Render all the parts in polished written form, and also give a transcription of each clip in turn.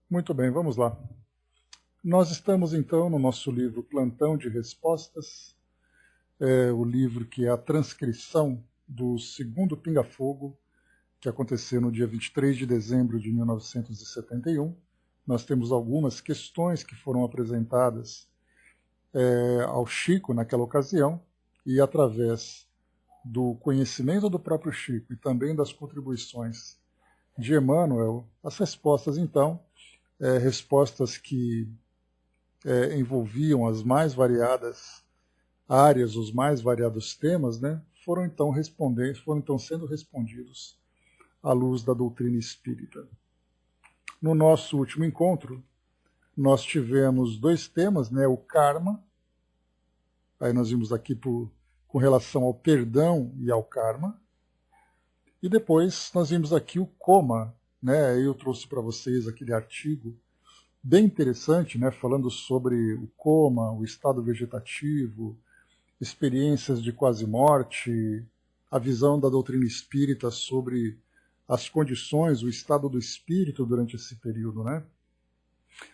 Muito bem, vamos lá. Nós estamos então no nosso livro Plantão de Respostas, o livro que é a transcrição do segundo Pinga-Fogo, que aconteceu no dia 23 de dezembro de 1971. Nós temos algumas questões que foram apresentadas ao Chico naquela ocasião, e através do conhecimento do próprio Chico e também das contribuições de Emmanuel, as respostas então, respostas que envolviam as mais variadas áreas, os mais variados temas, né, foram então sendo respondidos à luz da doutrina espírita. No nosso último encontro, nós tivemos dois temas, né, o karma, aí nós vimos aqui com relação ao perdão e ao karma, e depois nós vimos aqui o coma, né, eu trouxe para vocês aquele artigo bem interessante, né, falando sobre o coma, o estado vegetativo, experiências de quase morte, a visão da doutrina espírita sobre as condições, o estado do espírito durante esse período, né?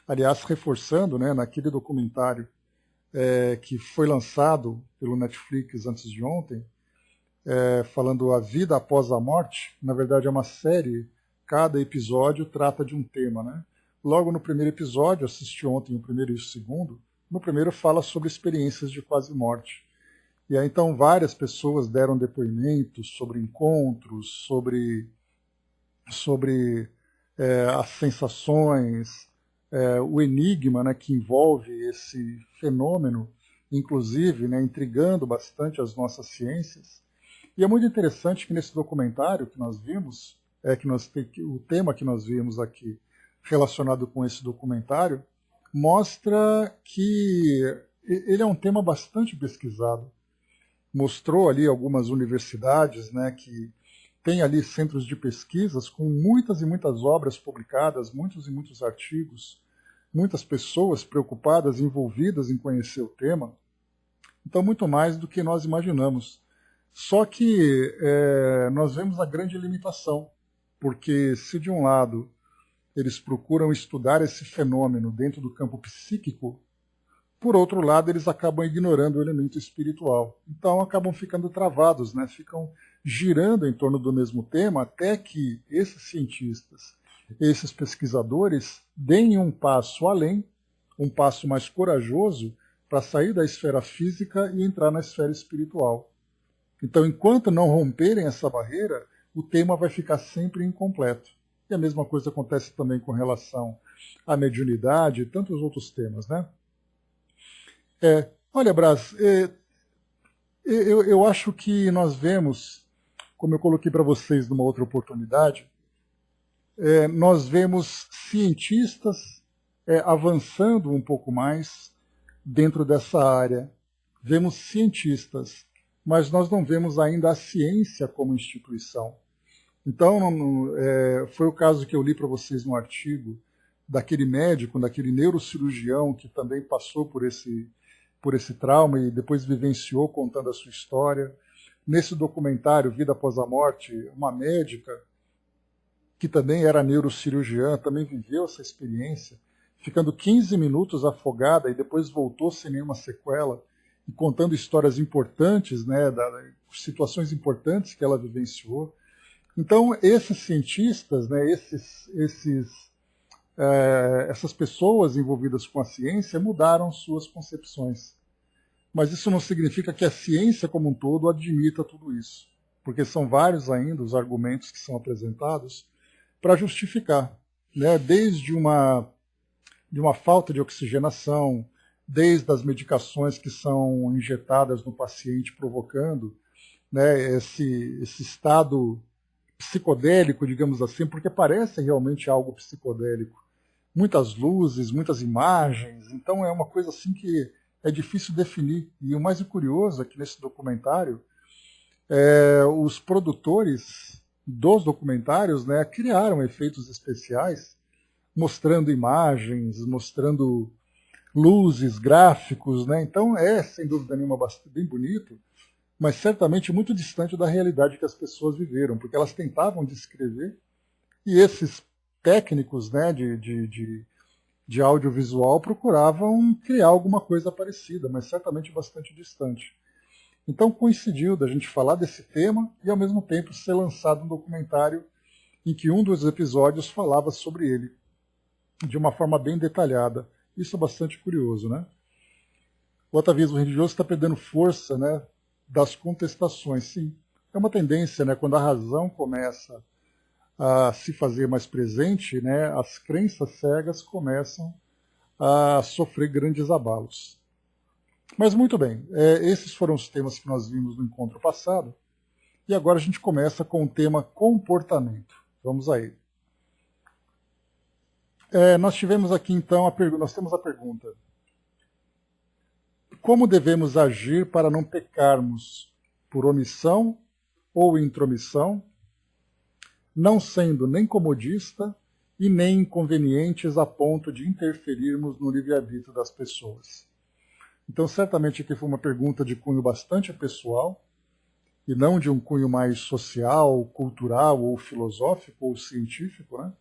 Aliás, reforçando, né, naquele documentário que foi lançado pelo Netflix antes de ontem, falando a vida após a morte, na verdade é uma série, cada episódio trata de um tema, né? Logo no primeiro episódio, assisti ontem o primeiro e o segundo, no primeiro fala sobre experiências de quase morte. E aí então várias pessoas deram depoimentos sobre encontros, sobre as sensações, o enigma, né, que envolve esse fenômeno, inclusive, né, intrigando bastante as nossas ciências. E é muito interessante que nesse documentário que nós vimos, o tema que nós vimos aqui relacionado com esse documentário, mostra que ele é um tema bastante pesquisado. Mostrou ali algumas universidades, né, que tem ali centros de pesquisas com muitas e muitas obras publicadas, muitos e muitos artigos, muitas pessoas preocupadas, envolvidas em conhecer o tema. Então, muito mais do que nós imaginamos. Só que nós vemos a grande limitação, porque se de um lado eles procuram estudar esse fenômeno dentro do campo psíquico, por outro lado, eles acabam ignorando o elemento espiritual. Então, acabam ficando travados, né? Ficam girando em torno do mesmo tema até que esses cientistas, esses pesquisadores, deem um passo além, um passo mais corajoso para sair da esfera física e entrar na esfera espiritual. Então, enquanto não romperem essa barreira, o tema vai ficar sempre incompleto. E a mesma coisa acontece também com relação à mediunidade e tantos outros temas, né? Olha, Brás, eu acho que nós vemos, como eu coloquei para vocês numa outra oportunidade, nós vemos cientistas avançando um pouco mais dentro dessa área. Vemos cientistas, mas nós não vemos ainda a ciência como instituição. Então, foi o caso que eu li para vocês no artigo daquele médico, daquele neurocirurgião que também passou por esse trauma e depois vivenciou contando a sua história. Nesse documentário, Vida Após a Morte, uma médica que também era neurocirurgiã, também viveu essa experiência, ficando 15 minutos afogada e depois voltou sem nenhuma sequela e contando histórias importantes, né, situações importantes que ela vivenciou. Então, esses cientistas, né, essas pessoas envolvidas com a ciência mudaram suas concepções. Mas isso não significa que a ciência como um todo admita tudo isso, porque são vários ainda os argumentos que são apresentados para justificar, né? Desde uma falta de oxigenação, desde as medicações que são injetadas no paciente provocando, né, esse estado psicodélico, digamos assim, porque parece realmente algo psicodélico. Muitas luzes, muitas imagens, então é uma coisa assim que é difícil definir. E o mais curioso é que nesse documentário, os produtores dos documentários, né, criaram efeitos especiais, mostrando imagens, mostrando luzes, gráficos, né? Então sem dúvida nenhuma, bem bonito, mas certamente muito distante da realidade que as pessoas viveram, porque elas tentavam descrever, e esses técnicos, né, de audiovisual procuravam criar alguma coisa parecida, mas certamente bastante distante. Então coincidiu da gente falar desse tema e ao mesmo tempo ser lançado um documentário em que um dos episódios falava sobre ele, de uma forma bem detalhada. Isso é bastante curioso, né? O atavismo religioso está perdendo força, né, das contestações. Sim, é uma tendência, né, quando a razão começa a se fazer mais presente, né, as crenças cegas começam a sofrer grandes abalos. Mas muito bem, esses foram os temas que nós vimos no encontro passado, e agora a gente começa com o tema comportamento. Vamos a ele. Nós tivemos aqui então nós temos a pergunta: como devemos agir para não pecarmos por omissão ou intromissão, não sendo nem comodista e nem inconvenientes a ponto de interferirmos no livre-arbítrio das pessoas? Então, certamente aqui foi uma pergunta de cunho bastante pessoal, e não de um cunho mais social, cultural, ou filosófico, ou científico, né?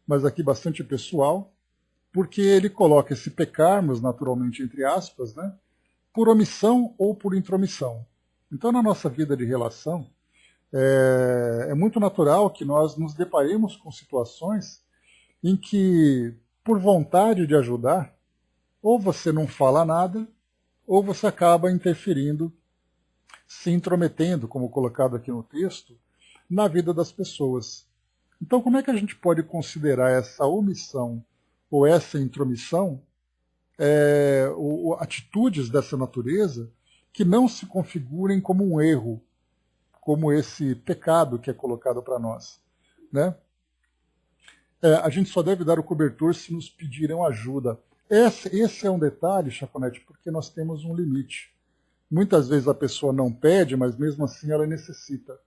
Mas aqui bastante pessoal, porque ele coloca esse pecarmos, naturalmente, entre aspas, né, por omissão ou por intromissão. Então, na nossa vida de relação, é muito natural que nós nos deparemos com situações em que, por vontade de ajudar, ou você não fala nada, ou você acaba interferindo, se intrometendo, como colocado aqui no texto, na vida das pessoas. Então, como é que a gente pode considerar essa omissão ou essa intromissão ou atitudes dessa natureza que não se configurem como um erro, como esse pecado que é colocado para nós, né? A gente só deve dar o cobertor se nos pedirem ajuda. Esse é um detalhe, Chaconete, porque nós temos um limite. Muitas vezes a pessoa não pede, mas mesmo assim ela necessita.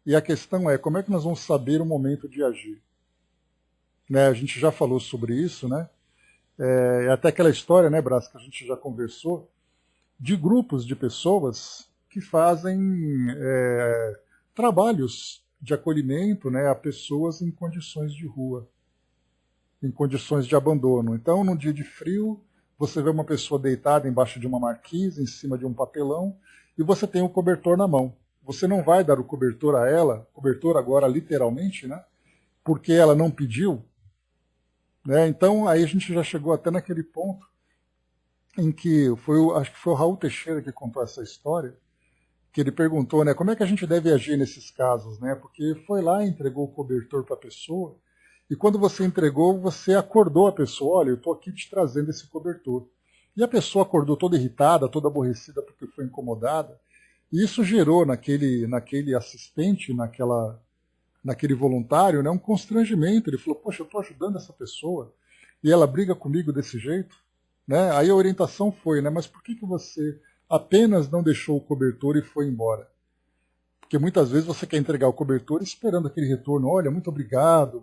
E a questão é, como é que nós vamos saber o momento de agir? Né, a gente já falou sobre isso, né? Até aquela história, né, Brás, que a gente já conversou, de grupos de pessoas que fazem trabalhos de acolhimento, né, a pessoas em condições de rua, em condições de abandono. Então, num dia de frio, você vê uma pessoa deitada embaixo de uma marquise, em cima de um papelão, e você tem um cobertor na mão. Você não vai dar o cobertor a ela, cobertor agora literalmente, né, porque ela não pediu, né? Então, aí a gente já chegou até naquele ponto em que acho que foi o Raul Teixeira que contou essa história, que ele perguntou, né, como é que a gente deve agir nesses casos, né? Porque foi lá e entregou o cobertor para a pessoa, e quando você entregou, você acordou a pessoa, olha, eu estou aqui te trazendo esse cobertor. E a pessoa acordou toda irritada, toda aborrecida porque foi incomodada, e isso gerou naquele assistente, naquele voluntário, né, um constrangimento. Ele falou, poxa, eu estou ajudando essa pessoa e ela briga comigo desse jeito, né? Aí a orientação foi, né, mas por que você apenas não deixou o cobertor e foi embora? Porque muitas vezes você quer entregar o cobertor esperando aquele retorno, olha, muito obrigado,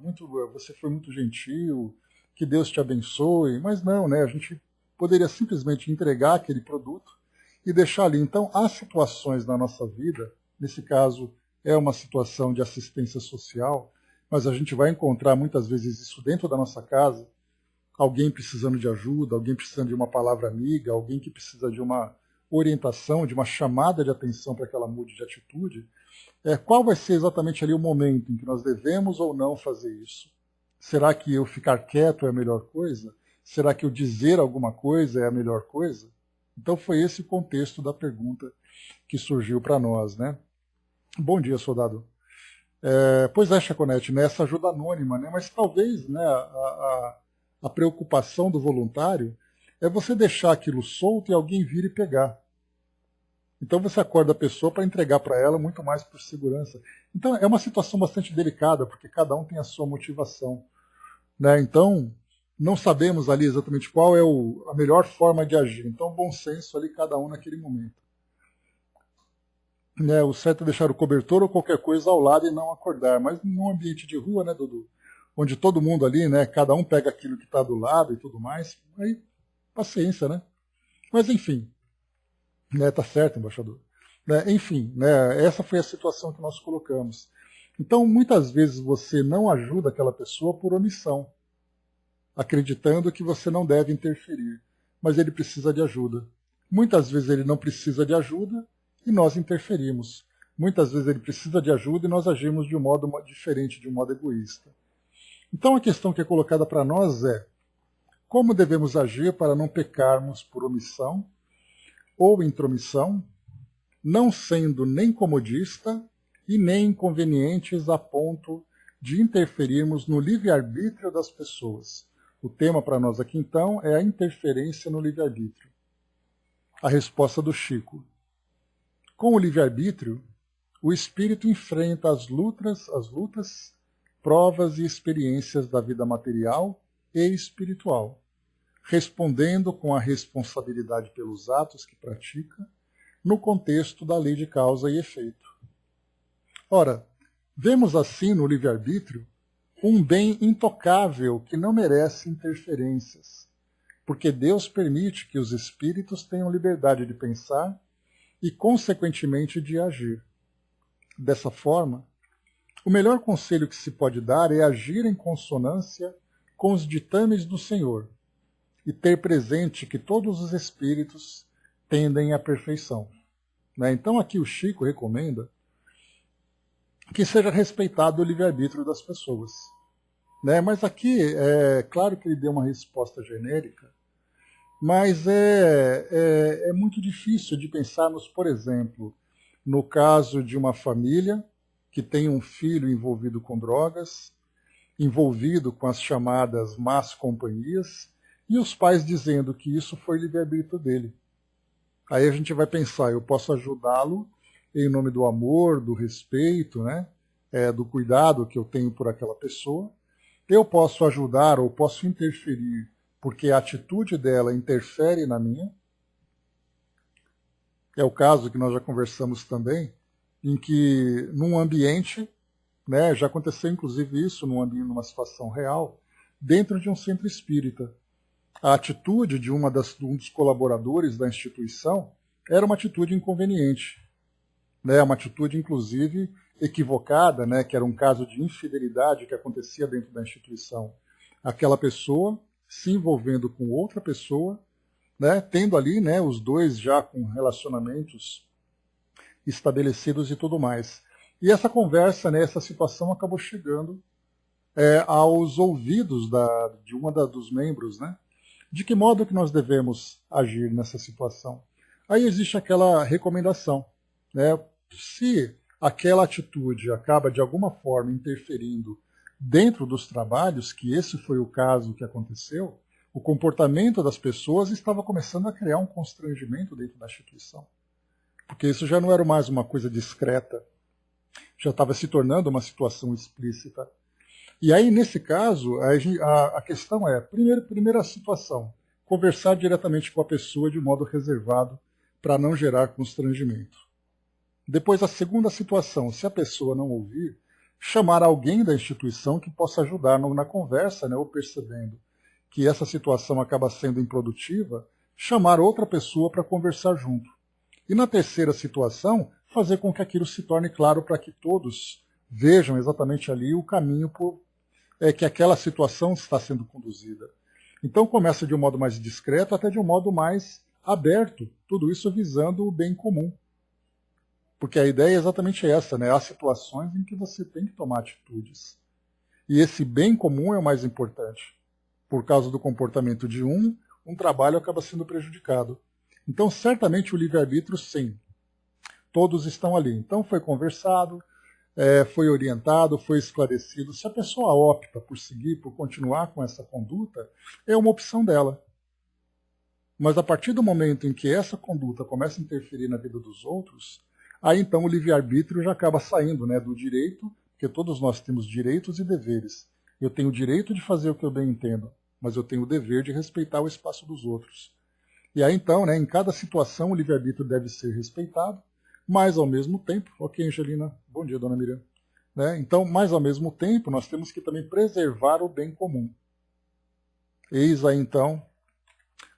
você foi muito gentil, que Deus te abençoe, mas não, né, a gente poderia simplesmente entregar aquele produto e deixar ali. Então, há situações na nossa vida, nesse caso é uma situação de assistência social, mas a gente vai encontrar muitas vezes isso dentro da nossa casa, alguém precisando de ajuda, alguém precisando de uma palavra amiga, alguém que precisa de uma orientação, de uma chamada de atenção para que ela mude de atitude. Qual vai ser exatamente ali o momento em que nós devemos ou não fazer isso? Será que eu ficar quieto é a melhor coisa? Será que eu dizer alguma coisa é a melhor coisa? Então foi esse o contexto da pergunta que surgiu para nós, né? Bom dia, soldado. Pois é, Chaconete, né, essa ajuda anônima, né, mas talvez, né, a preocupação do voluntário é você deixar aquilo solto e alguém vir e pegar. Então você acorda a pessoa para entregar para ela muito mais por segurança. Então é uma situação bastante delicada, porque cada um tem a sua motivação, né? Então não sabemos ali exatamente qual é a melhor forma de agir. Então bom senso ali cada um naquele momento. Né, o certo é deixar o cobertor ou qualquer coisa ao lado e não acordar. Mas num ambiente de rua, né, Dudu, onde todo mundo ali, né, cada um pega aquilo que está do lado e tudo mais, aí paciência, né? Mas enfim, né, tá certo, embaixador. Né, enfim, né, essa foi a situação que nós colocamos. Então, muitas vezes você não ajuda aquela pessoa por omissão, acreditando que você não deve interferir, mas ele precisa de ajuda. Muitas vezes ele não precisa de ajuda e nós interferimos. Muitas vezes ele precisa de ajuda e nós agimos de um modo diferente, de um modo egoísta. Então a questão que é colocada para nós é: como devemos agir para não pecarmos por omissão ou intromissão, não sendo nem comodista e nem inconvenientes a ponto de interferirmos no livre-arbítrio das pessoas? O tema para nós aqui, então, é a interferência no livre-arbítrio. A resposta do Chico: com o livre-arbítrio, o espírito enfrenta as lutas, provas e experiências da vida material e espiritual, respondendo com a responsabilidade pelos atos que pratica, no contexto da lei de causa e efeito. Ora, vemos assim no livre-arbítrio um bem intocável que não merece interferências, porque Deus permite que os espíritos tenham liberdade de pensar e, consequentemente, de agir. Dessa forma, o melhor conselho que se pode dar é agir em consonância com os ditames do Senhor e ter presente que todos os espíritos tendem à perfeição. Então aqui o Chico recomenda que seja respeitado o livre-arbítrio das pessoas. Mas aqui, é claro que ele deu uma resposta genérica, mas é muito difícil de pensarmos, por exemplo, no caso de uma família que tem um filho envolvido com drogas, envolvido com as chamadas más companhias, e os pais dizendo que isso foi livre-arbítrio dele. Aí a gente vai pensar: eu posso ajudá-lo em nome do amor, do respeito, do cuidado que eu tenho por aquela pessoa. Eu posso ajudar ou posso interferir porque a atitude dela interfere na minha. É o caso que nós já conversamos também, em que num ambiente, já aconteceu inclusive isso numa situação real, dentro de um centro espírita. A atitude de um dos colaboradores da instituição era uma atitude inconveniente, uma atitude inclusive equivocada, que era um caso de infidelidade que acontecia dentro da instituição. Aquela pessoa se envolvendo com outra pessoa, tendo ali os dois já com relacionamentos estabelecidos e tudo mais. E essa conversa, essa situação acabou chegando aos ouvidos de uma dos membros, De que modo que nós devemos agir nessa situação? Aí existe aquela recomendação, Se aquela atitude acaba de alguma forma interferindo dentro dos trabalhos, que esse foi o caso que aconteceu, o comportamento das pessoas estava começando a criar um constrangimento dentro da instituição. Porque isso já não era mais uma coisa discreta, já estava se tornando uma situação explícita. E aí, nesse caso, a questão é, primeira situação, conversar diretamente com a pessoa de modo reservado para não gerar constrangimento. Depois, a segunda situação, se a pessoa não ouvir, chamar alguém da instituição que possa ajudar na conversa, ou percebendo que essa situação acaba sendo improdutiva, chamar outra pessoa para conversar junto. E na terceira situação, fazer com que aquilo se torne claro para que todos vejam exatamente ali o caminho que aquela situação está sendo conduzida. Então começa de um modo mais discreto até de um modo mais aberto, tudo isso visando o bem comum. Porque a ideia é exatamente essa, Há situações em que você tem que tomar atitudes. E esse bem comum é o mais importante. Por causa do comportamento de um trabalho acaba sendo prejudicado. Então, certamente o livre-arbítrio, sim. Todos estão ali. Então foi conversado, foi orientado, foi esclarecido. Se a pessoa opta por seguir, por continuar com essa conduta, é uma opção dela. Mas a partir do momento em que essa conduta começa a interferir na vida dos outros, aí então o livre-arbítrio já acaba saindo do direito, porque todos nós temos direitos e deveres. Eu tenho o direito de fazer o que eu bem entendo, mas eu tenho o dever de respeitar o espaço dos outros. E aí então, em cada situação, o livre-arbítrio deve ser respeitado, mas ao mesmo tempo, ok, Angelina, bom dia, dona Miriam. Então, mas ao mesmo tempo, nós temos que também preservar o bem comum. Eis aí então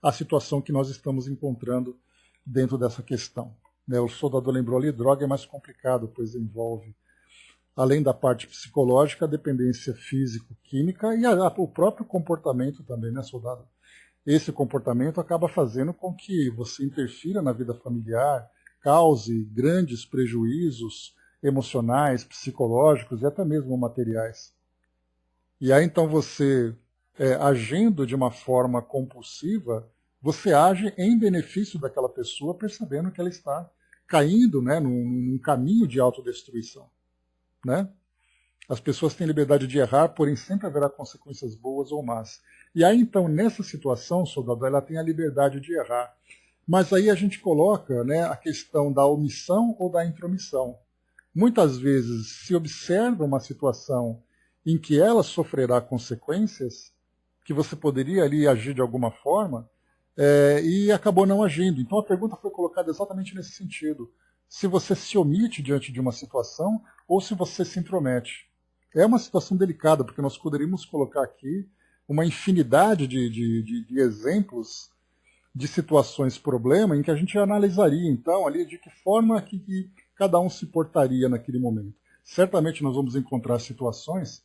a situação que nós estamos encontrando dentro dessa questão. O soldador lembrou ali, droga é mais complicado, pois envolve além da parte psicológica, a dependência físico-química e o próprio comportamento também, né, soldado? Esse comportamento acaba fazendo com que você interfira na vida familiar, cause grandes prejuízos emocionais, psicológicos e até mesmo materiais. E aí então você, agindo de uma forma compulsiva, você age em benefício daquela pessoa, percebendo que ela está caindo, né, num caminho de autodestruição. Né? As pessoas têm liberdade de errar, porém sempre haverá consequências boas ou más. E aí, então, nessa situação, soldado, ela tem a liberdade de errar. Mas aí a gente coloca, né, a questão da omissão ou da intromissão. Muitas vezes se observa uma situação em que ela sofrerá consequências, que você poderia ali agir de alguma forma, e acabou não agindo. Então a pergunta foi colocada exatamente nesse sentido. Se você se omite diante de uma situação ou se você se intromete. É uma situação delicada, porque nós poderíamos colocar aqui uma infinidade de exemplos de situações problema em que a gente analisaria, então, ali de que forma que cada um se portaria naquele momento. Certamente nós vamos encontrar situações,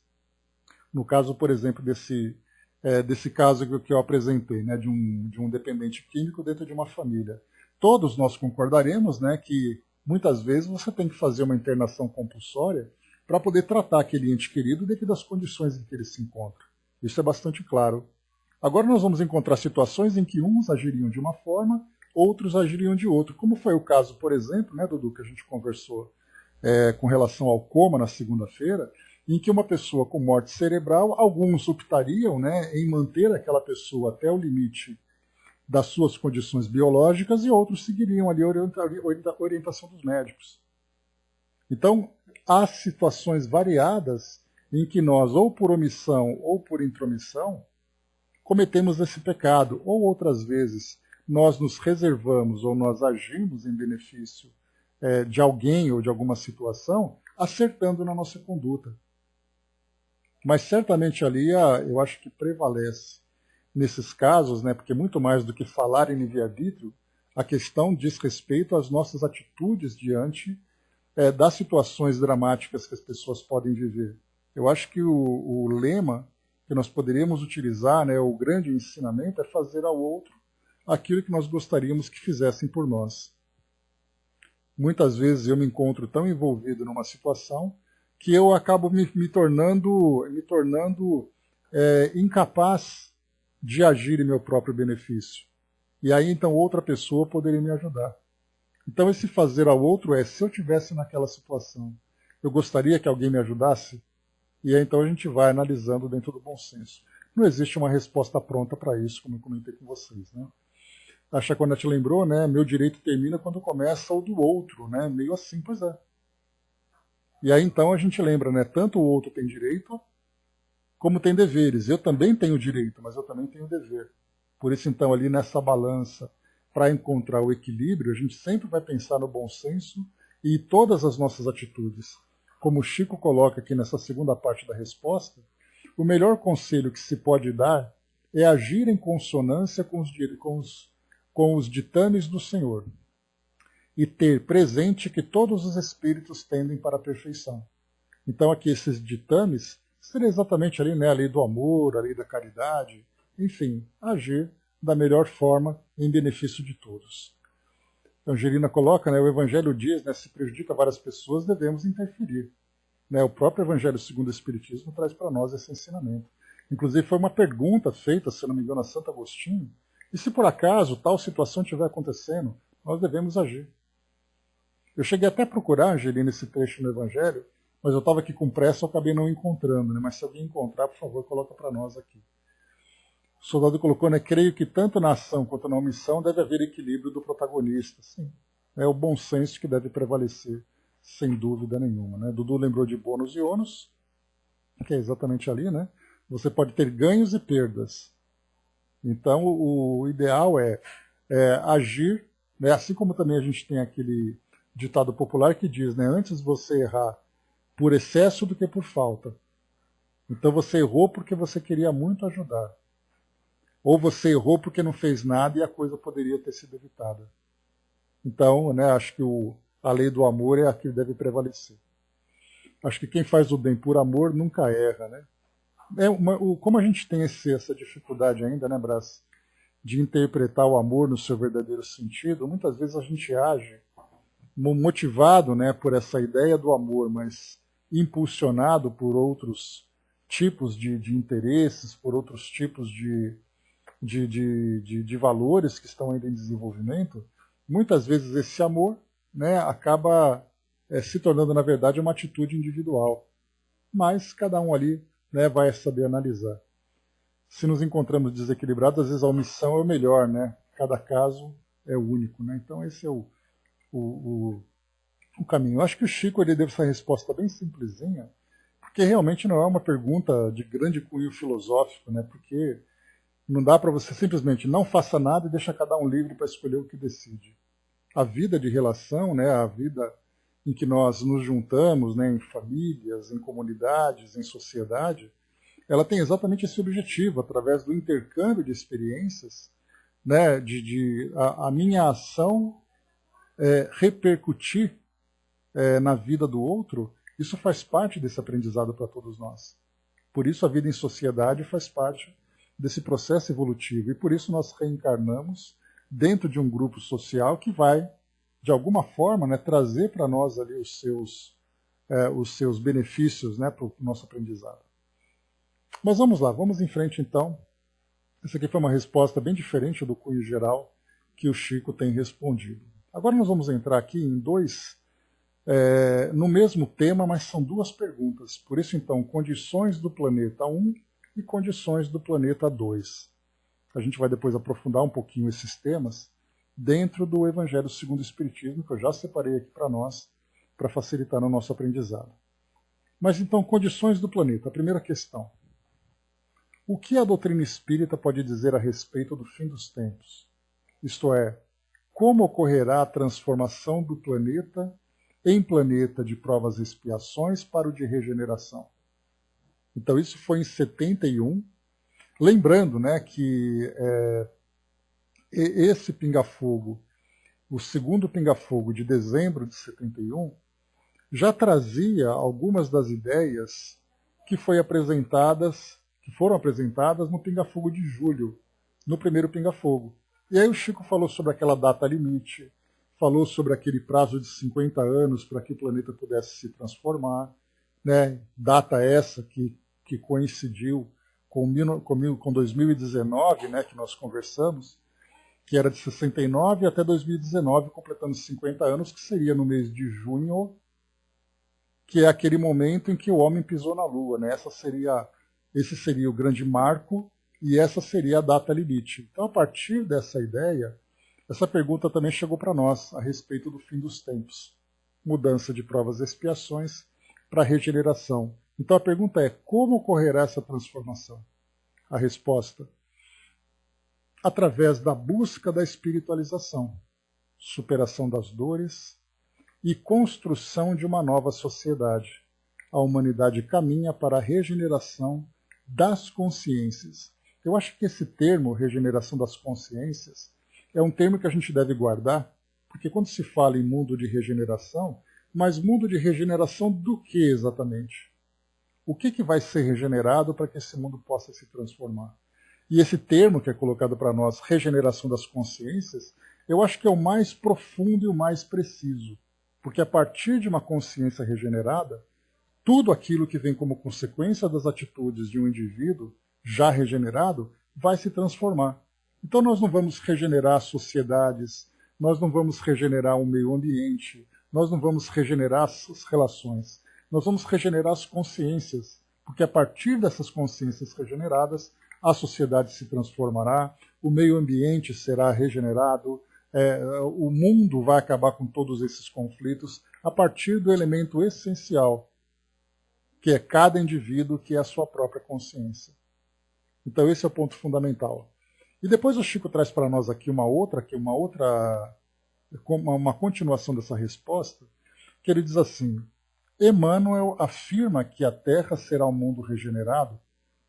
no caso, por exemplo, desse caso que eu apresentei, né, de um dependente químico dentro de uma família. Todos nós concordaremos, né, que muitas vezes você tem que fazer uma internação compulsória para poder tratar aquele ente querido devido às condições em que ele se encontra. Isso é bastante claro. Agora nós vamos encontrar situações em que uns agiriam de uma forma, outros agiriam de outra, como foi o caso, por exemplo, né, Dudu, que a gente conversou com relação ao coma na segunda-feira, em que uma pessoa com morte cerebral, alguns optariam, né, em manter aquela pessoa até o limite das suas condições biológicas e outros seguiriam ali a orientação dos médicos. Então, há situações variadas em que nós, ou por omissão ou por intromissão, cometemos esse pecado, ou outras vezes nós nos reservamos ou nós agimos em benefício de alguém ou de alguma situação, acertando na nossa conduta. Mas certamente ali eu acho que prevalece nesses casos, né, porque muito mais do que falar em livre-arbítrio, a questão diz respeito às nossas atitudes diante das situações dramáticas que as pessoas podem viver. Eu acho que o lema que nós poderíamos utilizar, né, o grande ensinamento, é fazer ao outro aquilo que nós gostaríamos que fizessem por nós. Muitas vezes eu me encontro tão envolvido numa situação que eu acabo me tornando incapaz de agir em meu próprio benefício. E aí então outra pessoa poderia me ajudar. Então esse fazer ao outro se eu estivesse naquela situação, eu gostaria que alguém me ajudasse? E aí então a gente vai analisando dentro do bom senso. Não existe uma resposta pronta para isso, como eu comentei com vocês. Né? A Chaconete lembrou, né, meu direito termina quando começa o do outro, né? Meio assim, pois é. E aí então a gente lembra, né, tanto o outro tem direito, como tem deveres. Eu também tenho direito, mas eu também tenho dever. Por isso então ali nessa balança, para encontrar o equilíbrio, a gente sempre vai pensar no bom senso e todas as nossas atitudes. Como o Chico coloca aqui nessa segunda parte da resposta, o melhor conselho que se pode dar é agir em consonância com os ditames do Senhor e ter presente que todos os espíritos tendem para a perfeição. Então aqui esses ditames seriam exatamente ali, né, a lei do amor, a lei da caridade, enfim, agir da melhor forma em benefício de todos. Angelina coloca, né, o Evangelho diz, né, se prejudica várias pessoas, devemos interferir. Né, o próprio Evangelho segundo o Espiritismo traz para nós esse ensinamento. Inclusive foi uma pergunta feita, se não me engano, a Santo Agostinho, e se por acaso tal situação estiver acontecendo, nós devemos agir. Eu cheguei até a procurar, Angelina, esse trecho no Evangelho, mas eu estava aqui com pressa, eu acabei não encontrando, né, mas se alguém encontrar, por favor, coloca para nós aqui. O soldado colocou, né, creio que tanto na ação quanto na omissão deve haver equilíbrio do protagonista. Sim, é o bom senso que deve prevalecer, sem dúvida nenhuma. Né? Dudu lembrou de bônus e ônus, que é exatamente ali, né? Você pode ter ganhos e perdas. Então, o ideal é agir, né? Assim como também a gente tem aquele ditado popular que diz, né, antes você errar por excesso do que por falta. Então você errou porque você queria muito ajudar. Ou você errou porque não fez nada e a coisa poderia ter sido evitada. Então, né, acho que a lei do amor é a que deve prevalecer. Acho que quem faz o bem por amor nunca erra, né? Como a gente tem essa dificuldade ainda, né, Brás, de interpretar o amor no seu verdadeiro sentido, muitas vezes a gente age motivado, né, por essa ideia do amor, mas impulsionado por outros tipos de interesses, por outros tipos de valores que estão ainda em desenvolvimento. Muitas vezes esse amor, né, acaba se tornando, na verdade, uma atitude individual. Mas cada um ali, né, vai saber analisar. Se nos encontramos desequilibrados, às vezes a omissão é o melhor, né? Cada caso é único, né? Então esse é o caminho. Eu acho que o Chico ele deu essa resposta bem simplesinha, porque realmente não é uma pergunta de grande cunho filosófico, né? Porque não dá para você simplesmente não faça nada e deixa cada um livre para escolher o que decide. A vida de relação, né? A vida em que nós nos juntamos, né? Em famílias, em comunidades, em sociedade, ela tem exatamente esse objetivo, através do intercâmbio de experiências, né? A minha ação repercutir na vida do outro, isso faz parte desse aprendizado para todos nós. Por isso a vida em sociedade faz parte desse processo evolutivo e por isso nós reencarnamos dentro de um grupo social que vai, de alguma forma, né, trazer para nós ali os seus benefícios, né, para o nosso aprendizado. Mas vamos lá, vamos em frente então. Essa aqui foi uma resposta bem diferente do cunho geral que o Chico tem respondido. Agora nós vamos entrar aqui em no mesmo tema, mas são duas perguntas. Por isso, então, condições do planeta 1 e condições do planeta 2. A gente vai depois aprofundar um pouquinho esses temas dentro do Evangelho segundo o Espiritismo, que eu já separei aqui para nós, para facilitar o nosso aprendizado. Mas então, condições do planeta. A primeira questão. O que a doutrina espírita pode dizer a respeito do fim dos tempos? Isto é, como ocorrerá a transformação do planeta em planeta de provas e expiações para o de regeneração? Então isso foi em 71. Lembrando, né, que esse pinga-fogo, o segundo pinga-fogo de dezembro de 71, já trazia algumas das ideias que foram apresentadas no pinga-fogo de julho, no primeiro pinga-fogo. E aí o Chico falou sobre aquela data limite, falou sobre aquele prazo de 50 anos para que o planeta pudesse se transformar, né? Data essa que coincidiu com 2019, né, que nós conversamos, que era de 69 até 2019, completando 50 anos, que seria no mês de junho, que é aquele momento em que o homem pisou na Lua, né? Esse seria o grande marco e essa seria a data limite. Então, a partir dessa ideia, essa pergunta também chegou para nós a respeito do fim dos tempos. Mudança de provas e expiações para regeneração. Então a pergunta é, como ocorrerá essa transformação? A resposta, através da busca da espiritualização, superação das dores e construção de uma nova sociedade. A humanidade caminha para a regeneração das consciências. Eu acho que esse termo, regeneração das consciências, é um termo que a gente deve guardar, porque quando se fala em mundo de regeneração, mas mundo de regeneração do que exatamente? O que vai ser regenerado para que esse mundo possa se transformar? E esse termo que é colocado para nós, regeneração das consciências, eu acho que é o mais profundo e o mais preciso, porque a partir de uma consciência regenerada, tudo aquilo que vem como consequência das atitudes de um indivíduo já regenerado vai se transformar. Então nós não vamos regenerar sociedades, nós não vamos regenerar o meio ambiente, nós não vamos regenerar as relações, nós vamos regenerar as consciências, porque a partir dessas consciências regeneradas, a sociedade se transformará, o meio ambiente será regenerado, o mundo vai acabar com todos esses conflitos a partir do elemento essencial, que é cada indivíduo, que é a sua própria consciência. Então esse é o ponto fundamental. E depois o Chico traz para nós aqui uma continuação dessa resposta, que ele diz assim: Emmanuel afirma que a Terra será um mundo regenerado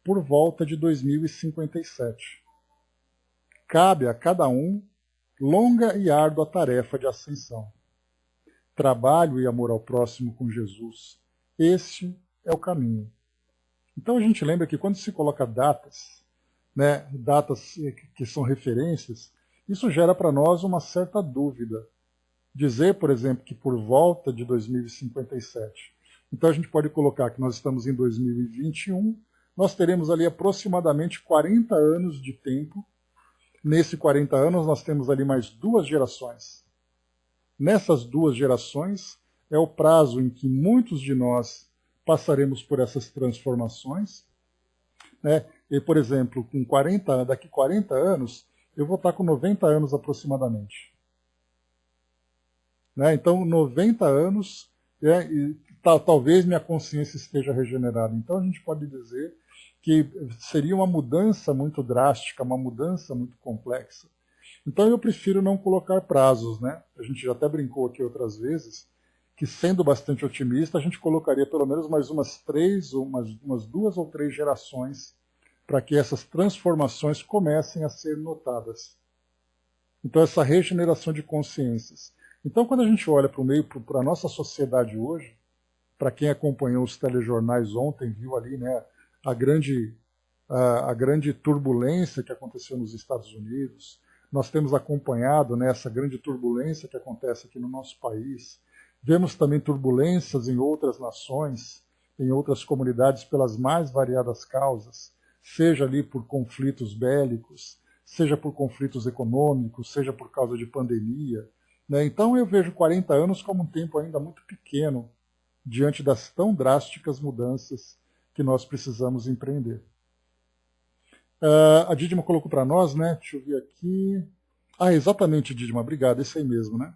por volta de 2057. Cabe a cada um longa e árdua tarefa de ascensão. Trabalho e amor ao próximo com Jesus, Este é o caminho. Então a gente lembra que quando se coloca datas, né, datas que são referências, isso gera para nós uma certa dúvida. Dizer, por exemplo, que por volta de 2057, então a gente pode colocar que nós estamos em 2021, nós teremos ali aproximadamente 40 anos de tempo. Nesse 40 anos nós temos ali mais 2 gerações. Nessas 2 gerações é o prazo em que muitos de nós passaremos por essas transformações, né? E, por exemplo, daqui 40 anos, eu vou estar com 90 anos aproximadamente. Né? Então, 90 anos, talvez minha consciência esteja regenerada. Então, a gente pode dizer que seria uma mudança muito drástica, uma mudança muito complexa. Então, eu prefiro não colocar prazos. Né? A gente já até brincou aqui outras vezes, que sendo bastante otimista, a gente colocaria pelo menos mais umas 2 ou 3 gerações para que essas transformações comecem a ser notadas. Então, essa regeneração de consciências. Então, quando a gente olha para a nossa sociedade hoje, para quem acompanhou os telejornais ontem, viu ali, né, a grande turbulência que aconteceu nos Estados Unidos, nós temos acompanhado, né, essa grande turbulência que acontece aqui no nosso país. Vemos também turbulências em outras nações, em outras comunidades, pelas mais variadas causas, seja ali por conflitos bélicos, seja por conflitos econômicos, seja por causa de pandemia. Né? Então eu vejo 40 anos como um tempo ainda muito pequeno diante das tão drásticas mudanças que nós precisamos empreender. A Didima colocou para nós, né? Deixa eu ver aqui. Exatamente, Didima, obrigado, esse aí mesmo, né?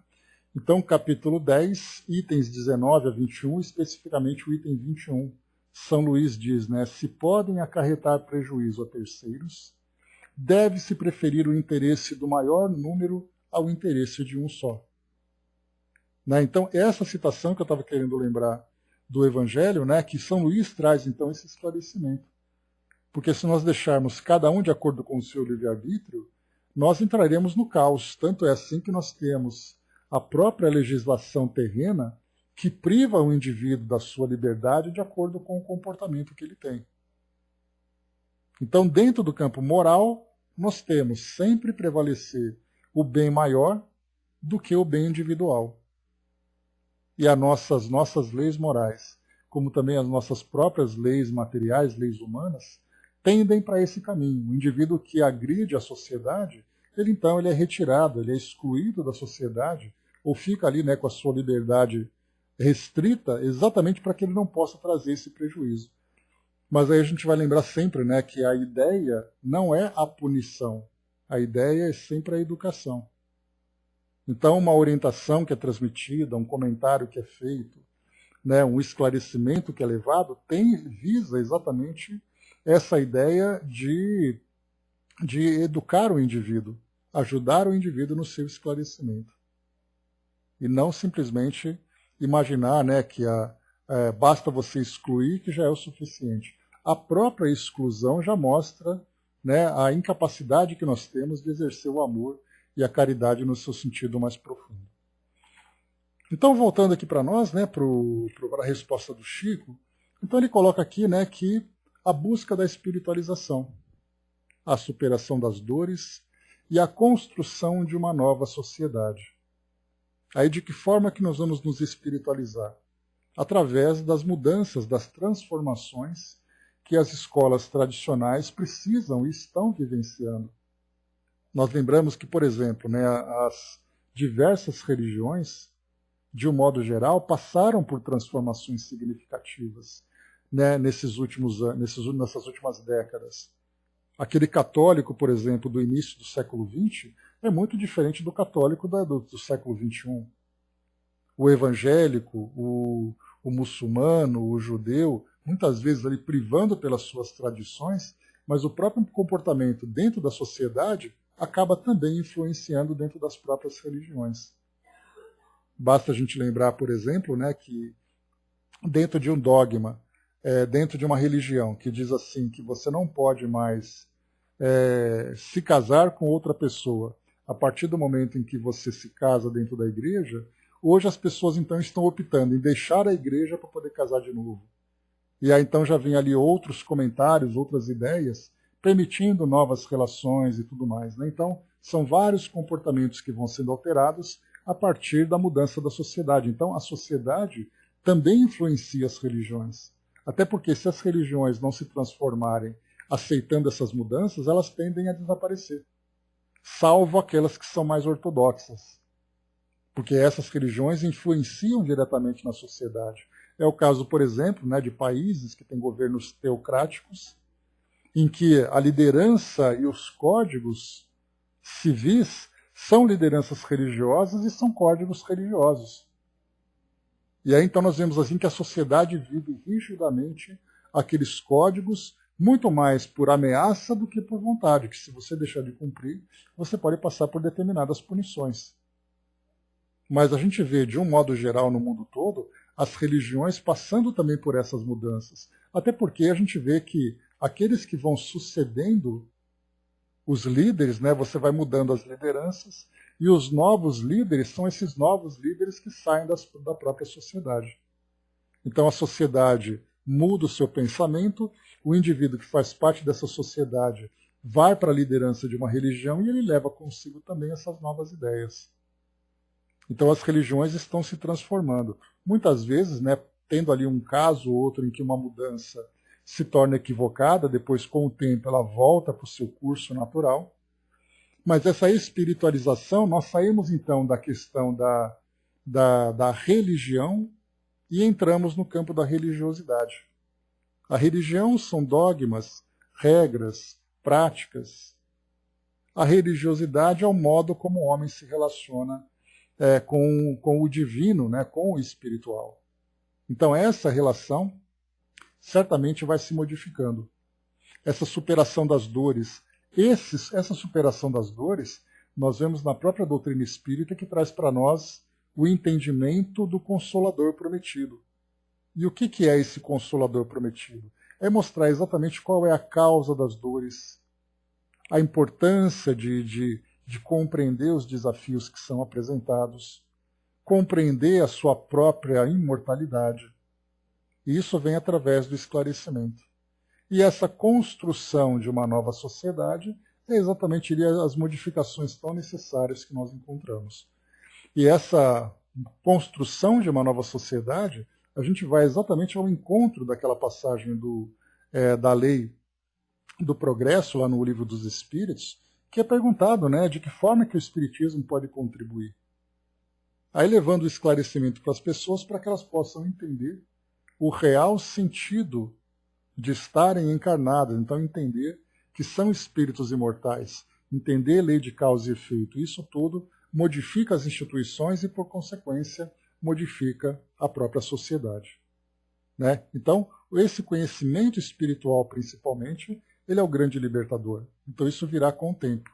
Então, capítulo 10, itens 19 a 21, especificamente o item 21. São Luís diz, né? Se podem acarretar prejuízo a terceiros, deve-se preferir o interesse do maior número ao interesse de um só. Né? Então, essa citação que eu estava querendo lembrar do Evangelho, né, que São Luís traz, então, esse esclarecimento. Porque se nós deixarmos cada um de acordo com o seu livre-arbítrio, nós entraremos no caos. Tanto é assim que nós temos a própria legislação terrena que priva o indivíduo da sua liberdade de acordo com o comportamento que ele tem. Então, dentro do campo moral, nós temos sempre prevalecer o bem maior do que o bem individual. E as nossas leis morais, como também as nossas próprias leis materiais, leis humanas, tendem para esse caminho. O indivíduo que agride a sociedade, ele é retirado, ele é excluído da sociedade, ou fica ali, né, com a sua liberdade restrita, exatamente para que ele não possa trazer esse prejuízo. Mas aí a gente vai lembrar sempre, né, que a ideia não é a punição, a ideia é sempre a educação. Então, uma orientação que é transmitida, um comentário que é feito, né, um esclarecimento que é levado, visa exatamente essa ideia de educar o indivíduo, ajudar o indivíduo no seu esclarecimento. E não simplesmente imaginar, né, que basta você excluir que já é o suficiente. A própria exclusão já mostra, né, a incapacidade que nós temos de exercer o amor e a caridade no seu sentido mais profundo. Então, voltando aqui para nós, né, para a resposta do Chico, então ele coloca aqui, né, que a busca da espiritualização, a superação das dores e a construção de uma nova sociedade. Aí de que forma que nós vamos nos espiritualizar? Através das mudanças, das transformações que as escolas tradicionais precisam e estão vivenciando. Nós lembramos que, por exemplo, né, as diversas religiões, de um modo geral, passaram por transformações significativas, né, nessas últimas décadas. Aquele católico, por exemplo, do início do século XX, é muito diferente do católico do século XXI. O evangélico, o muçulmano, o judeu, muitas vezes ali privando pelas suas tradições, mas o próprio comportamento dentro da sociedade acaba também influenciando dentro das próprias religiões. Basta a gente lembrar, por exemplo, né, que dentro de um dogma, dentro de uma religião que diz assim que você não pode mais se casar com outra pessoa a partir do momento em que você se casa dentro da igreja, Hoje as pessoas então estão optando em deixar a igreja para poder casar de novo. E aí então já vem ali outros comentários, outras ideias, permitindo novas relações e tudo mais, né? Então, são vários comportamentos que vão sendo alterados a partir da mudança da sociedade. Então, a sociedade também influencia as religiões. Até porque se as religiões não se transformarem aceitando essas mudanças, elas tendem a desaparecer. Salvo aquelas que são mais ortodoxas. Porque essas religiões influenciam diretamente na sociedade. É o caso, por exemplo, né, de países que têm governos teocráticos, em que a liderança e os códigos civis são lideranças religiosas e são códigos religiosos. E aí então nós vemos assim que a sociedade vive rigidamente aqueles códigos, muito mais por ameaça do que por vontade, que se você deixar de cumprir, você pode passar por determinadas punições. Mas a gente vê, de um modo geral, no mundo todo, as religiões passando também por essas mudanças. Até porque a gente vê que aqueles que vão sucedendo os líderes, né, você vai mudando as lideranças, e os novos líderes são esses novos líderes que saem da própria sociedade. Então a sociedade muda o seu pensamento, o indivíduo que faz parte dessa sociedade vai para a liderança de uma religião e ele leva consigo também essas novas ideias. Então as religiões estão se transformando. Muitas vezes, né, tendo ali um caso ou outro em que uma mudança se torna equivocada, depois com o tempo ela volta para o seu curso natural. Mas essa espiritualização, nós saímos então da questão da religião e entramos no campo da religiosidade. A religião são dogmas, regras, práticas. A religiosidade é o modo como o homem se relaciona com o divino, né, com o espiritual. Então essa relação certamente vai se modificando. Essa superação das dores, essa superação das dores, nós vemos na própria doutrina espírita que traz para nós o entendimento do Consolador prometido. E o que é esse Consolador prometido? É mostrar exatamente qual é a causa das dores, a importância de compreender os desafios que são apresentados, compreender a sua própria imortalidade. E isso vem através do esclarecimento. E essa construção de uma nova sociedade é exatamente as modificações tão necessárias que nós encontramos. E essa construção de uma nova sociedade, a gente vai exatamente ao encontro daquela passagem da lei do progresso, lá no Livro dos Espíritos, que é perguntado, né, de que forma que o Espiritismo pode contribuir. Aí levando o esclarecimento para as pessoas para que elas possam entender o real sentido de estarem encarnadas, então entender que são espíritos imortais, entender a lei de causa e efeito. Isso tudo modifica as instituições e, por consequência, modifica a própria sociedade. Né? Então, esse conhecimento espiritual, principalmente, ele é o grande libertador. Então, isso virá com o tempo.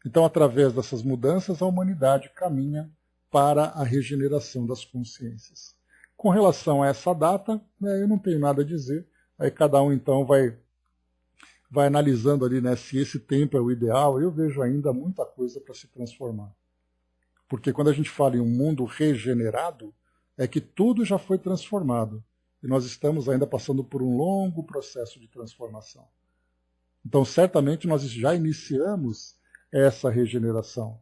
Então, através dessas mudanças, a humanidade caminha para a regeneração das consciências. Com relação a essa data, né, eu não tenho nada a dizer. Aí cada um, então, vai analisando ali, né, se esse tempo é o ideal. Eu vejo ainda muita coisa para se transformar. Porque quando a gente fala em um mundo regenerado, é que tudo já foi transformado. E nós estamos ainda passando por um longo processo de transformação. Então, certamente, nós já iniciamos essa regeneração.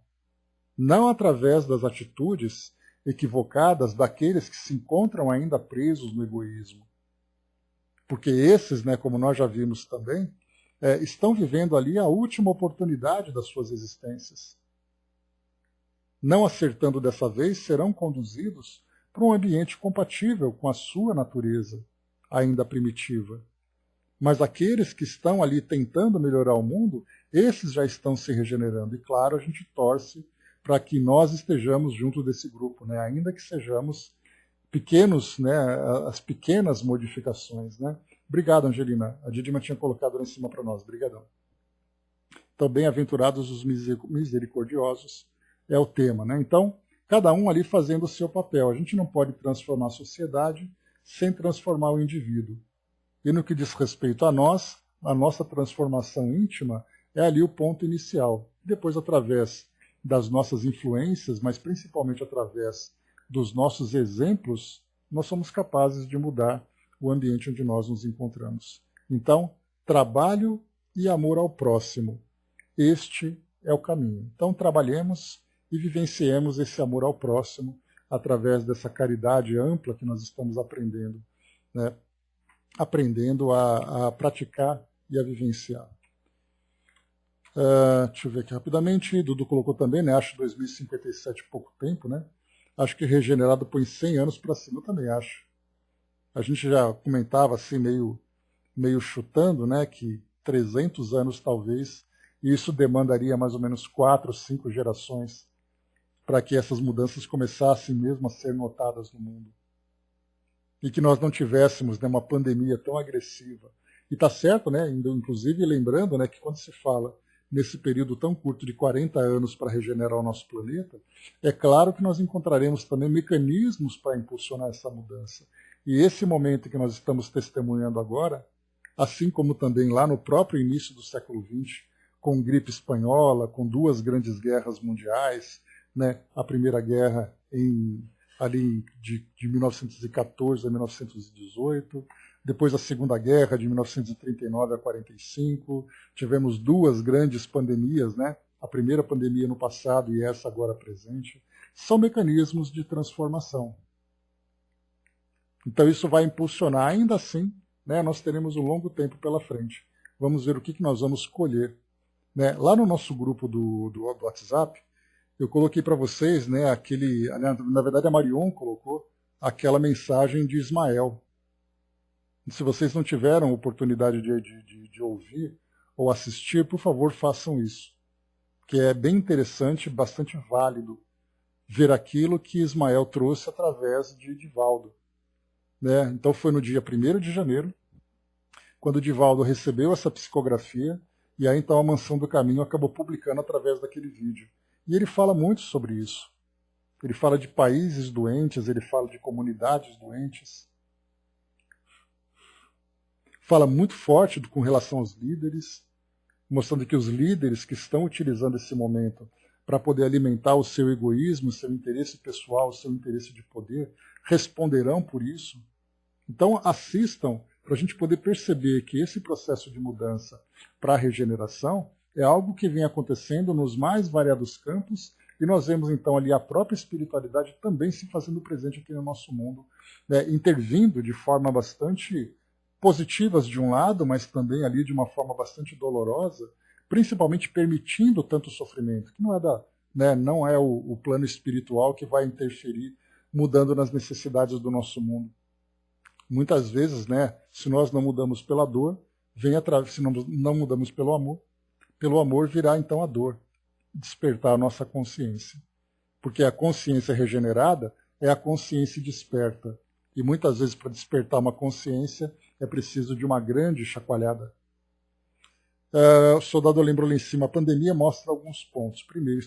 Não através das atitudes equivocadas daqueles que se encontram ainda presos no egoísmo. Porque esses, né, como nós já vimos também, estão vivendo ali a última oportunidade das suas existências. Não acertando dessa vez, serão conduzidos para um ambiente compatível com a sua natureza, ainda primitiva. Mas aqueles que estão ali tentando melhorar o mundo, esses já estão se regenerando. E claro, a gente torce para que nós estejamos junto desse grupo, né? Ainda que sejamos pequenos, né? As pequenas modificações. Né? Obrigado, Angelina. A Didima tinha colocado lá em cima para nós. Obrigadão. Então, bem-aventurados os misericordiosos é o tema. Né? Então, cada um ali fazendo o seu papel. A gente não pode transformar a sociedade sem transformar o indivíduo. E no que diz respeito a nós, a nossa transformação íntima é ali o ponto inicial. Depois, através das nossas influências, mas principalmente através dos nossos exemplos, nós somos capazes de mudar o ambiente onde nós nos encontramos. Então, trabalho e amor ao próximo. Este é o caminho. Então, trabalhemos e vivenciemos esse amor ao próximo através dessa caridade ampla que nós estamos aprendendo, né? Aprendendo a praticar e a vivenciar. Deixa eu ver aqui rapidamente. Dudu colocou também, né? Acho 2057 pouco tempo, né? Acho que regenerado põe 100 anos para cima, eu também acho. A gente já comentava assim, meio chutando, né? Que 300 anos talvez, e isso demandaria mais ou menos 4, 5 gerações para que essas mudanças começassem mesmo a ser notadas no mundo. E que nós não tivéssemos, né, uma pandemia tão agressiva. E está certo, né? Inclusive lembrando, né, que quando se fala nesse período tão curto de 40 anos para regenerar o nosso planeta, é claro que nós encontraremos também mecanismos para impulsionar essa mudança. E esse momento que nós estamos testemunhando agora, assim como também lá no próprio início do século XX, com gripe espanhola, com 2 grandes guerras mundiais, né, a Primeira Guerra ali de 1914 a 1918, depois a Segunda Guerra, de 1939 a 1945, tivemos 2 grandes pandemias, né? A primeira pandemia no passado e essa agora presente, são mecanismos de transformação. Então isso vai impulsionar, ainda assim, né, nós teremos um longo tempo pela frente. Vamos ver o que nós vamos colher. Né? Lá no nosso grupo do WhatsApp, eu coloquei para vocês, né, na verdade a Marion colocou aquela mensagem de Ismael. Se vocês não tiveram oportunidade de ouvir ou assistir, por favor, façam isso. Que é bem interessante, bastante válido ver aquilo que Ismael trouxe através de Divaldo. Né? Então foi no dia 1º de janeiro, quando Divaldo recebeu essa psicografia, e aí então a Mansão do Caminho acabou publicando através daquele vídeo. E ele fala muito sobre isso. Ele fala de países doentes, ele fala de comunidades doentes. Fala muito forte com relação aos líderes, mostrando que os líderes que estão utilizando esse momento para poder alimentar o seu egoísmo, o seu interesse pessoal, o seu interesse de poder, responderão por isso. Então assistam para a gente poder perceber que esse processo de mudança para a regeneração é algo que vem acontecendo nos mais variados campos, e nós vemos então ali a própria espiritualidade também se fazendo presente aqui no nosso mundo, né, intervindo de forma bastante positivas de um lado, mas também ali de uma forma bastante dolorosa, principalmente permitindo tanto sofrimento, que não é o plano espiritual que vai interferir mudando nas necessidades do nosso mundo. Muitas vezes, né, se nós não mudamos pela dor, se não mudamos pelo amor virá então a dor, despertar a nossa consciência. Porque a consciência regenerada é a consciência desperta. E muitas vezes para despertar uma consciência é preciso de uma grande chacoalhada. O soldado lembrou lá em cima, a pandemia mostra alguns pontos. Primeiro,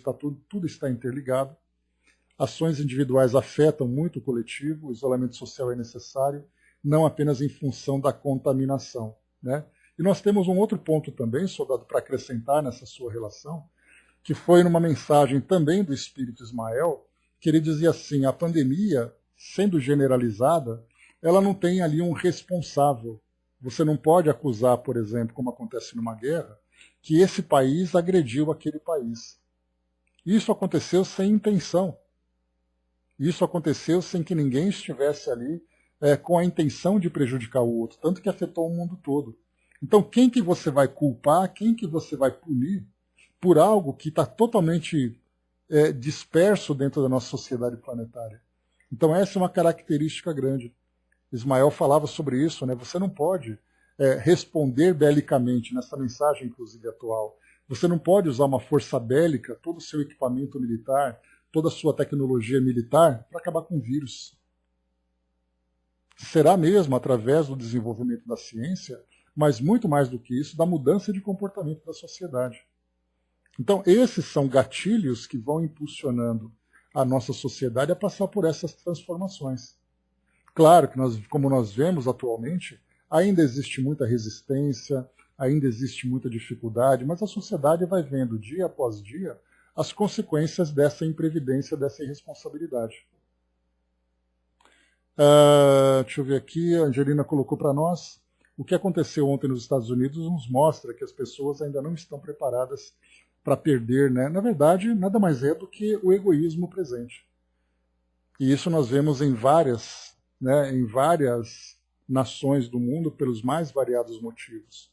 tudo está interligado. Ações individuais afetam muito o coletivo, o isolamento social é necessário, não apenas em função da contaminação. Né? E nós temos um outro ponto também, soldado, para acrescentar nessa sua relação, que foi numa mensagem também do Espírito Ismael, que ele dizia assim, a pandemia, sendo generalizada, ela não tem ali um responsável. Você não pode acusar, por exemplo, como acontece numa guerra, que esse país agrediu aquele país. Isso aconteceu sem intenção. Isso aconteceu sem que ninguém estivesse ali com a intenção de prejudicar o outro, tanto que afetou o mundo todo. Então, quem que você vai culpar, quem que você vai punir por algo que está totalmente disperso dentro da nossa sociedade planetária? Então, essa é uma característica grande. Ismael falava sobre isso, né? Você não pode responder belicamente nessa mensagem, inclusive atual. Você não pode usar uma força bélica, todo o seu equipamento militar, toda a sua tecnologia militar para acabar com o vírus. Será mesmo através do desenvolvimento da ciência, mas muito mais do que isso, da mudança de comportamento da sociedade. Então, esses são gatilhos que vão impulsionando a nossa sociedade a passar por essas transformações. Claro que, como nós vemos atualmente, ainda existe muita resistência, ainda existe muita dificuldade, mas a sociedade vai vendo dia após dia as consequências dessa imprevidência, dessa irresponsabilidade. Deixa eu ver aqui, a Angelina colocou para nós. O que aconteceu ontem nos Estados Unidos nos mostra que as pessoas ainda não estão preparadas para perder, né? Na verdade, nada mais é do que o egoísmo presente. E isso nós vemos em várias nações do mundo pelos mais variados motivos.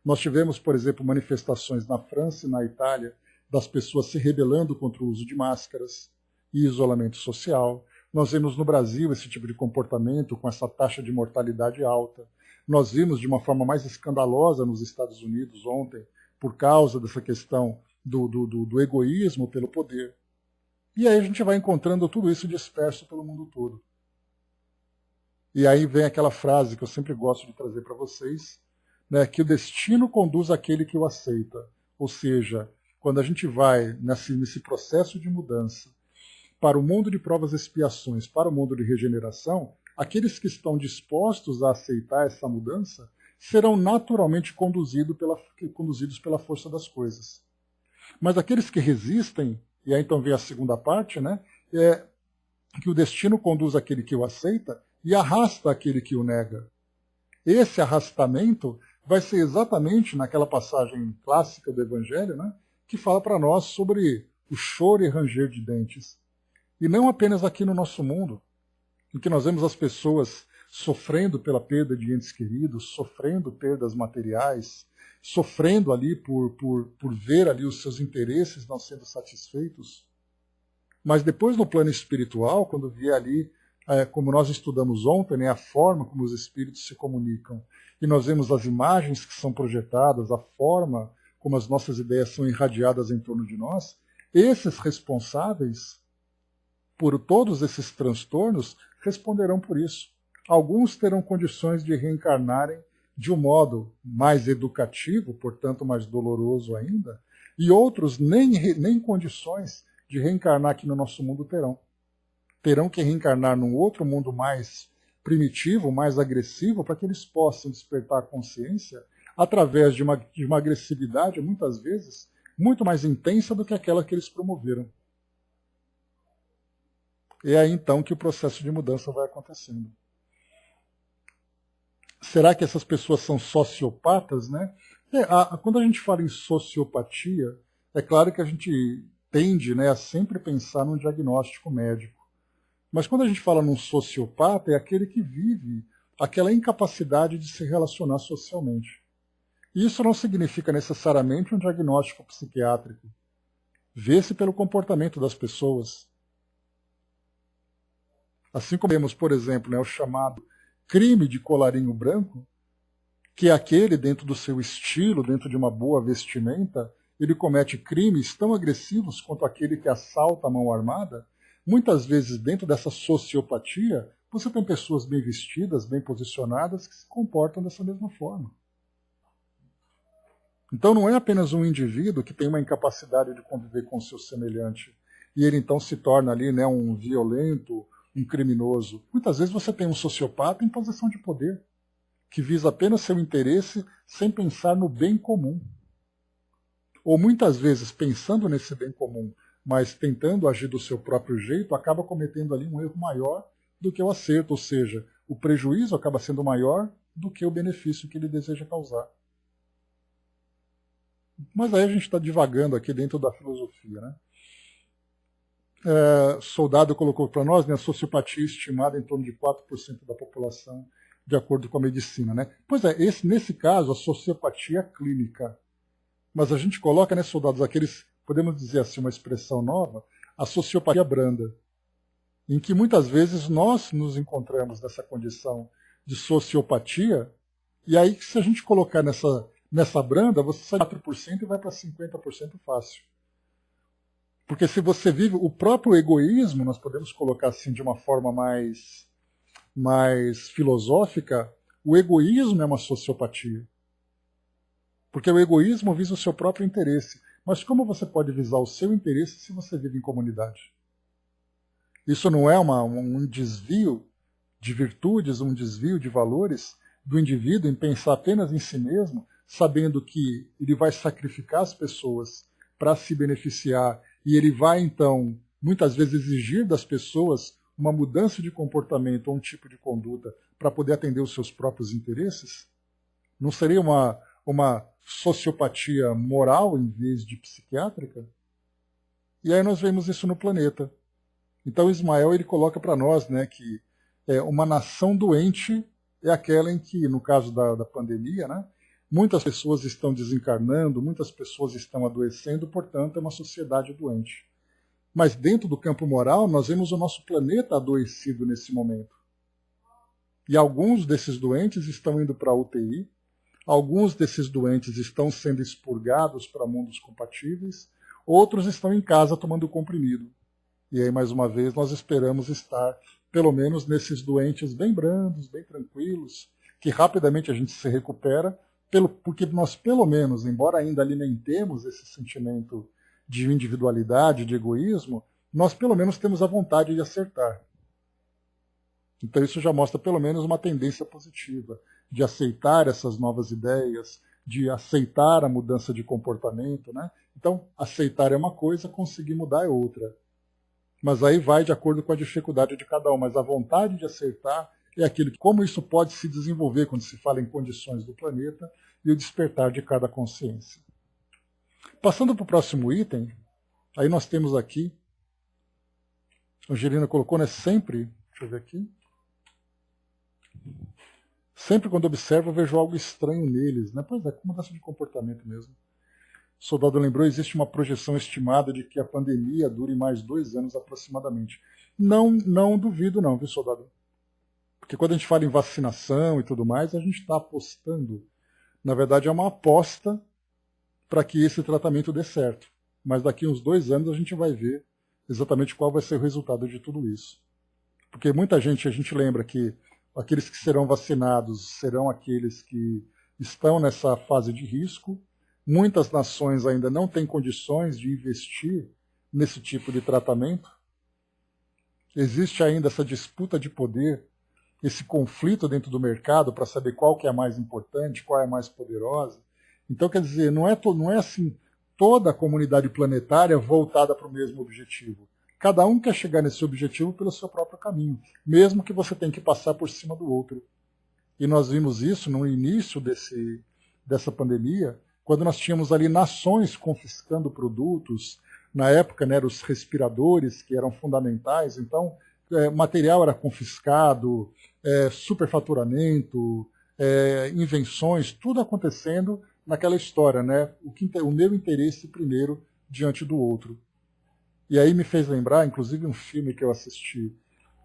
Nós tivemos, por exemplo, manifestações na França e na Itália das pessoas se rebelando contra o uso de máscaras e isolamento social. Nós vemos no Brasil esse tipo de comportamento com essa taxa de mortalidade alta. Nós vimos de uma forma mais escandalosa nos Estados Unidos ontem, por causa dessa questão do egoísmo pelo poder. E aí a gente vai encontrando tudo isso disperso pelo mundo todo. E aí vem aquela frase que eu sempre gosto de trazer para vocês, né, que o destino conduz aquele que o aceita. Ou seja, quando a gente vai nesse processo de mudança para o mundo de provas e expiações, para o mundo de regeneração, aqueles que estão dispostos a aceitar essa mudança serão naturalmente conduzidos pela força das coisas. Mas aqueles que resistem, e aí então vem a segunda parte, né, é que o destino conduz aquele que o aceita e arrasta aquele que o nega. Esse arrastamento vai ser exatamente naquela passagem clássica do Evangelho, né, que fala para nós sobre o choro e ranger de dentes. E não apenas aqui no nosso mundo, em que nós vemos as pessoas sofrendo pela perda de entes queridos, sofrendo perdas materiais, sofrendo ali por ver ali os seus interesses não sendo satisfeitos. Mas depois no plano espiritual, quando vier ali, como nós estudamos ontem, né, a forma como os espíritos se comunicam, e nós vemos as imagens que são projetadas, a forma como as nossas ideias são irradiadas em torno de nós, esses responsáveis por todos esses transtornos responderão por isso. Alguns terão condições de reencarnarem de um modo mais educativo, portanto mais doloroso ainda, e outros nem condições de reencarnar aqui no nosso mundo terão. Terão que reencarnar num outro mundo mais primitivo, mais agressivo, para que eles possam despertar a consciência através de uma agressividade, muitas vezes, muito mais intensa do que aquela que eles promoveram. É aí então que o processo de mudança vai acontecendo. Será que essas pessoas são sociopatas, né? Quando a gente fala em sociopatia, é claro que a gente tende, né, a sempre pensar num diagnóstico médico. Mas quando a gente fala num sociopata, é aquele que vive aquela incapacidade de se relacionar socialmente. E isso não significa necessariamente um diagnóstico psiquiátrico. Vê-se pelo comportamento das pessoas. Assim como temos, por exemplo, né, o chamado crime de colarinho branco, que é aquele, dentro do seu estilo, dentro de uma boa vestimenta, ele comete crimes tão agressivos quanto aquele que assalta a mão armada. Muitas vezes, dentro dessa sociopatia, você tem pessoas bem vestidas, bem posicionadas, que se comportam dessa mesma forma. Então não é apenas um indivíduo que tem uma incapacidade de conviver com o seu semelhante, e ele então se torna ali, né, um violento, um criminoso. Muitas vezes você tem um sociopata em posição de poder, que visa apenas seu interesse sem pensar no bem comum. Ou muitas vezes, pensando nesse bem comum, mas tentando agir do seu próprio jeito, acaba cometendo ali um erro maior do que o acerto, ou seja, o prejuízo acaba sendo maior do que o benefício que ele deseja causar. Mas aí a gente está divagando aqui dentro da filosofia, né? Soldado colocou para nós, né, a sociopatia estimada em torno de 4% da população, de acordo com a medicina, né? Pois é, nesse caso, a sociopatia clínica. Mas a gente coloca, né, soldados, aqueles, podemos dizer assim, uma expressão nova, a sociopatia branda, em que muitas vezes nós nos encontramos nessa condição de sociopatia, e aí se a gente colocar nessa branda, você sai de 4% e vai para 50% fácil. Porque se você vive o próprio egoísmo, nós podemos colocar assim de uma forma mais filosófica, o egoísmo é uma sociopatia. Porque o egoísmo visa o seu próprio interesse. Mas como você pode visar o seu interesse se você vive em comunidade? Isso não é um desvio de virtudes, um desvio de valores do indivíduo em pensar apenas em si mesmo, sabendo que ele vai sacrificar as pessoas para se beneficiar, e ele vai, então, muitas vezes exigir das pessoas uma mudança de comportamento ou um tipo de conduta para poder atender os seus próprios interesses? Não seria uma sociopatia moral em vez de psiquiátrica? E aí nós vemos isso no planeta. Então Ismael ele coloca para nós, né, que uma nação doente é aquela em que, no caso da pandemia, né, muitas pessoas estão desencarnando, muitas pessoas estão adoecendo, portanto é uma sociedade doente. Mas dentro do campo moral, nós vemos o nosso planeta adoecido nesse momento. E alguns desses doentes estão indo para a UTI, alguns desses doentes estão sendo expurgados para mundos compatíveis, outros estão em casa tomando comprimido. E aí, mais uma vez, nós esperamos estar, pelo menos, nesses doentes bem brandos, bem tranquilos, que rapidamente a gente se recupera, porque nós, pelo menos, embora ainda alimentemos esse sentimento de individualidade, de egoísmo, nós, pelo menos, temos a vontade de acertar. Então isso já mostra, pelo menos, uma tendência positiva, de aceitar essas novas ideias, de aceitar a mudança de comportamento, né? Então, aceitar é uma coisa, conseguir mudar é outra. Mas aí vai de acordo com a dificuldade de cada um. Mas a vontade de acertar é aquilo que, como isso pode se desenvolver quando se fala em condições do planeta e o despertar de cada consciência. Passando para o próximo item, aí nós temos aqui, a Angelina colocou, né, sempre, deixa eu ver aqui, sempre quando observo eu vejo algo estranho neles, né? Pois é, como mudança de comportamento mesmo. O soldado lembrou, existe uma projeção estimada de que a pandemia dure mais 2 anos aproximadamente. Não duvido não, viu, soldado? Porque quando a gente fala em vacinação e tudo mais, a gente está apostando. Na verdade, é uma aposta para que esse tratamento dê certo. Mas daqui uns 2 anos a gente vai ver exatamente qual vai ser o resultado de tudo isso. Porque muita gente, a gente lembra que aqueles que serão vacinados serão aqueles que estão nessa fase de risco. Muitas nações ainda não têm condições de investir nesse tipo de tratamento. Existe ainda essa disputa de poder, esse conflito dentro do mercado para saber qual que é a mais importante, qual é a mais poderosa. Então, quer dizer, não é assim toda a comunidade planetária voltada para o mesmo objetivo. Cada um quer chegar nesse objetivo pelo seu próprio caminho, mesmo que você tenha que passar por cima do outro. E nós vimos isso no início dessa pandemia, quando nós tínhamos ali nações confiscando produtos, na época, né, eram os respiradores que eram fundamentais, então material era confiscado, superfaturamento, invenções, tudo acontecendo naquela história, né? O meu interesse primeiro diante do outro. E aí me fez lembrar, inclusive, um filme que eu assisti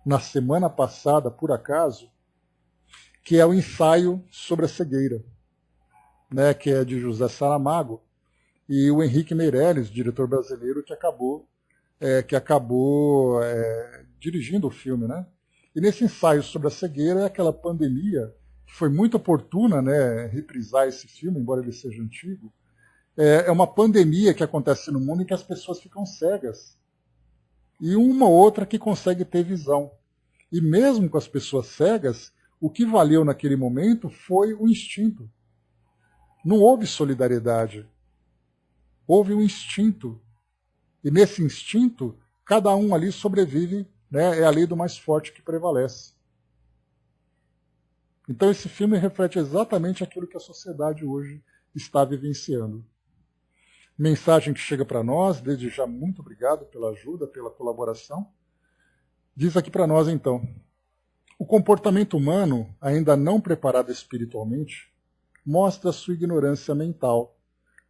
na semana passada, por acaso, que é o Ensaio sobre a Cegueira, né, que é de José Saramago, e o Henrique Meirelles, diretor brasileiro, que acabou dirigindo o filme. Né? E nesse ensaio sobre a cegueira é aquela pandemia, que foi muito oportuna, né, reprisar esse filme, embora ele seja antigo. É uma pandemia que acontece no mundo em que as pessoas ficam cegas. E uma ou outra que consegue ter visão. E mesmo com as pessoas cegas, o que valeu naquele momento foi o instinto. Não houve solidariedade. Houve um instinto. E nesse instinto, cada um ali sobrevive, né? É a lei do mais forte que prevalece. Então esse filme reflete exatamente aquilo que a sociedade hoje está vivenciando. Mensagem que chega para nós, desde já muito obrigado pela ajuda, pela colaboração. Diz aqui para nós então, o comportamento humano, ainda não preparado espiritualmente, mostra sua ignorância mental.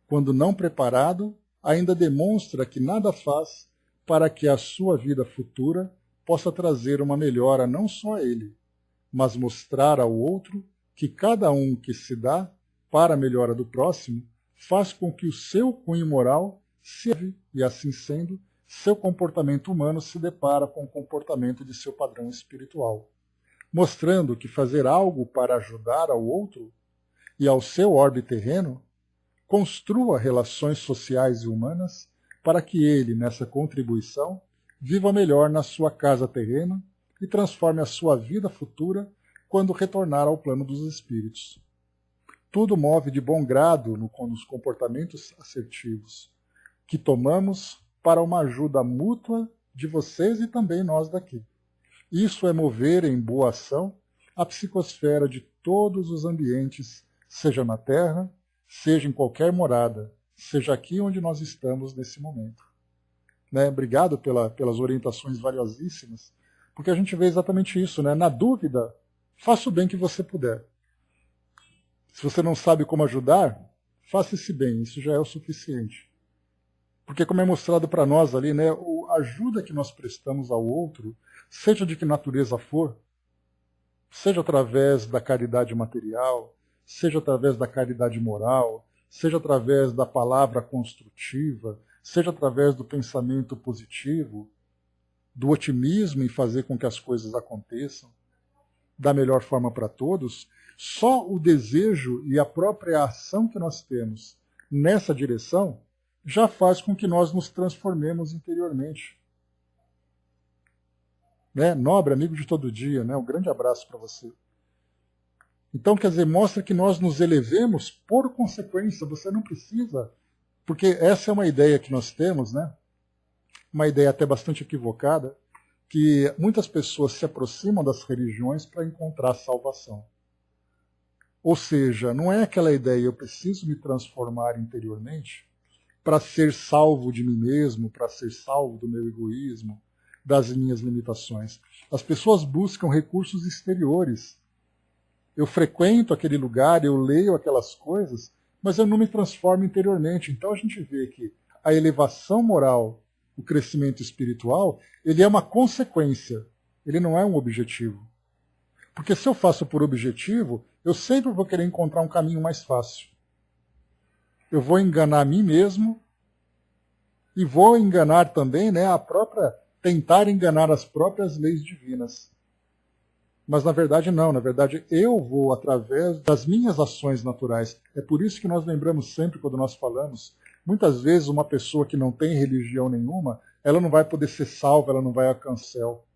Quando não preparado, ainda demonstra que nada faz para que a sua vida futura possa trazer uma melhora não só a ele, mas mostrar ao outro que cada um que se dá para a melhora do próximo faz com que o seu cunho moral se eleve e, assim sendo, seu comportamento humano se depara com o comportamento de seu padrão espiritual, mostrando que fazer algo para ajudar ao outro e ao seu orbe terreno, construa relações sociais e humanas para que ele, nessa contribuição, viva melhor na sua casa terrena e transforme a sua vida futura quando retornar ao plano dos espíritos. Tudo move de bom grado nos comportamentos assertivos que tomamos para uma ajuda mútua de vocês e também nós daqui. Isso é mover em boa ação a psicosfera de todos os ambientes, seja na Terra, seja em qualquer morada, seja aqui onde nós estamos nesse momento. Né? Obrigado pelas orientações valiosíssimas, porque a gente vê exatamente isso. Né? Na dúvida, faça o bem que você puder. Se você não sabe como ajudar, faça esse bem, isso já é o suficiente. Porque como é mostrado para nós ali, né, a ajuda que nós prestamos ao outro, seja de que natureza for, seja através da caridade material, seja através da caridade moral, seja através da palavra construtiva, seja através do pensamento positivo, do otimismo em fazer com que as coisas aconteçam da melhor forma para todos, só o desejo e a própria ação que nós temos nessa direção já faz com que nós nos transformemos interiormente. Né? Nobre, amigo de todo dia, né? Um grande abraço para você. Então, quer dizer, mostra que nós nos elevemos por consequência, você não precisa, porque essa é uma ideia que nós temos, né? Uma ideia até bastante equivocada, que muitas pessoas se aproximam das religiões para encontrar salvação. Ou seja, não é aquela ideia, eu preciso me transformar interiormente para ser salvo de mim mesmo, para ser salvo do meu egoísmo, das minhas limitações. As pessoas buscam recursos exteriores. Eu frequento aquele lugar, eu leio aquelas coisas, mas eu não me transformo interiormente. Então a gente vê que a elevação moral, o crescimento espiritual, ele é uma consequência, ele não é um objetivo. Porque se eu faço por objetivo, eu sempre vou querer encontrar um caminho mais fácil. Eu vou enganar a mim mesmo e vou enganar também, né, tentar enganar as próprias leis divinas. Mas na verdade não, na verdade eu vou através das minhas ações naturais. É por isso que nós lembramos sempre quando nós falamos, muitas vezes uma pessoa que não tem religião nenhuma, ela não vai poder ser salva, ela não vai alcançar o céu.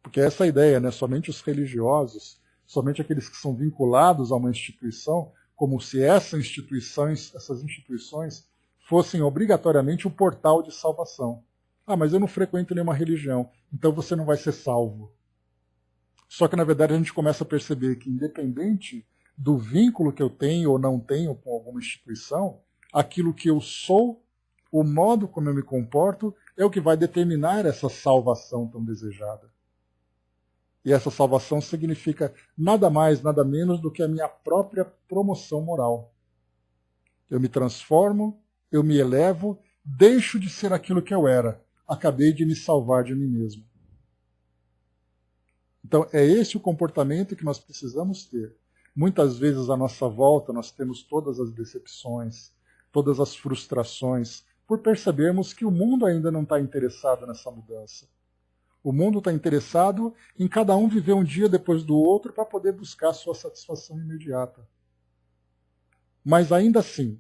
Porque essa é a ideia, né? Somente os religiosos, somente aqueles que são vinculados a uma instituição, como se essas instituições fossem obrigatoriamente o portal de salvação. Ah, mas eu não frequento nenhuma religião, então você não vai ser salvo. Só que, na verdade, a gente começa a perceber que, independente do vínculo que eu tenho ou não tenho com alguma instituição, aquilo que eu sou, o modo como eu me comporto, é o que vai determinar essa salvação tão desejada. E essa salvação significa nada mais, nada menos do que a minha própria promoção moral. Eu me transformo, eu me elevo, deixo de ser aquilo que eu era. Acabei de me salvar de mim mesmo. Então, é esse o comportamento que nós precisamos ter. Muitas vezes à nossa volta nós temos todas as decepções, todas as frustrações, por percebermos que o mundo ainda não está interessado nessa mudança. O mundo está interessado em cada um viver um dia depois do outro para poder buscar a sua satisfação imediata. Mas ainda assim,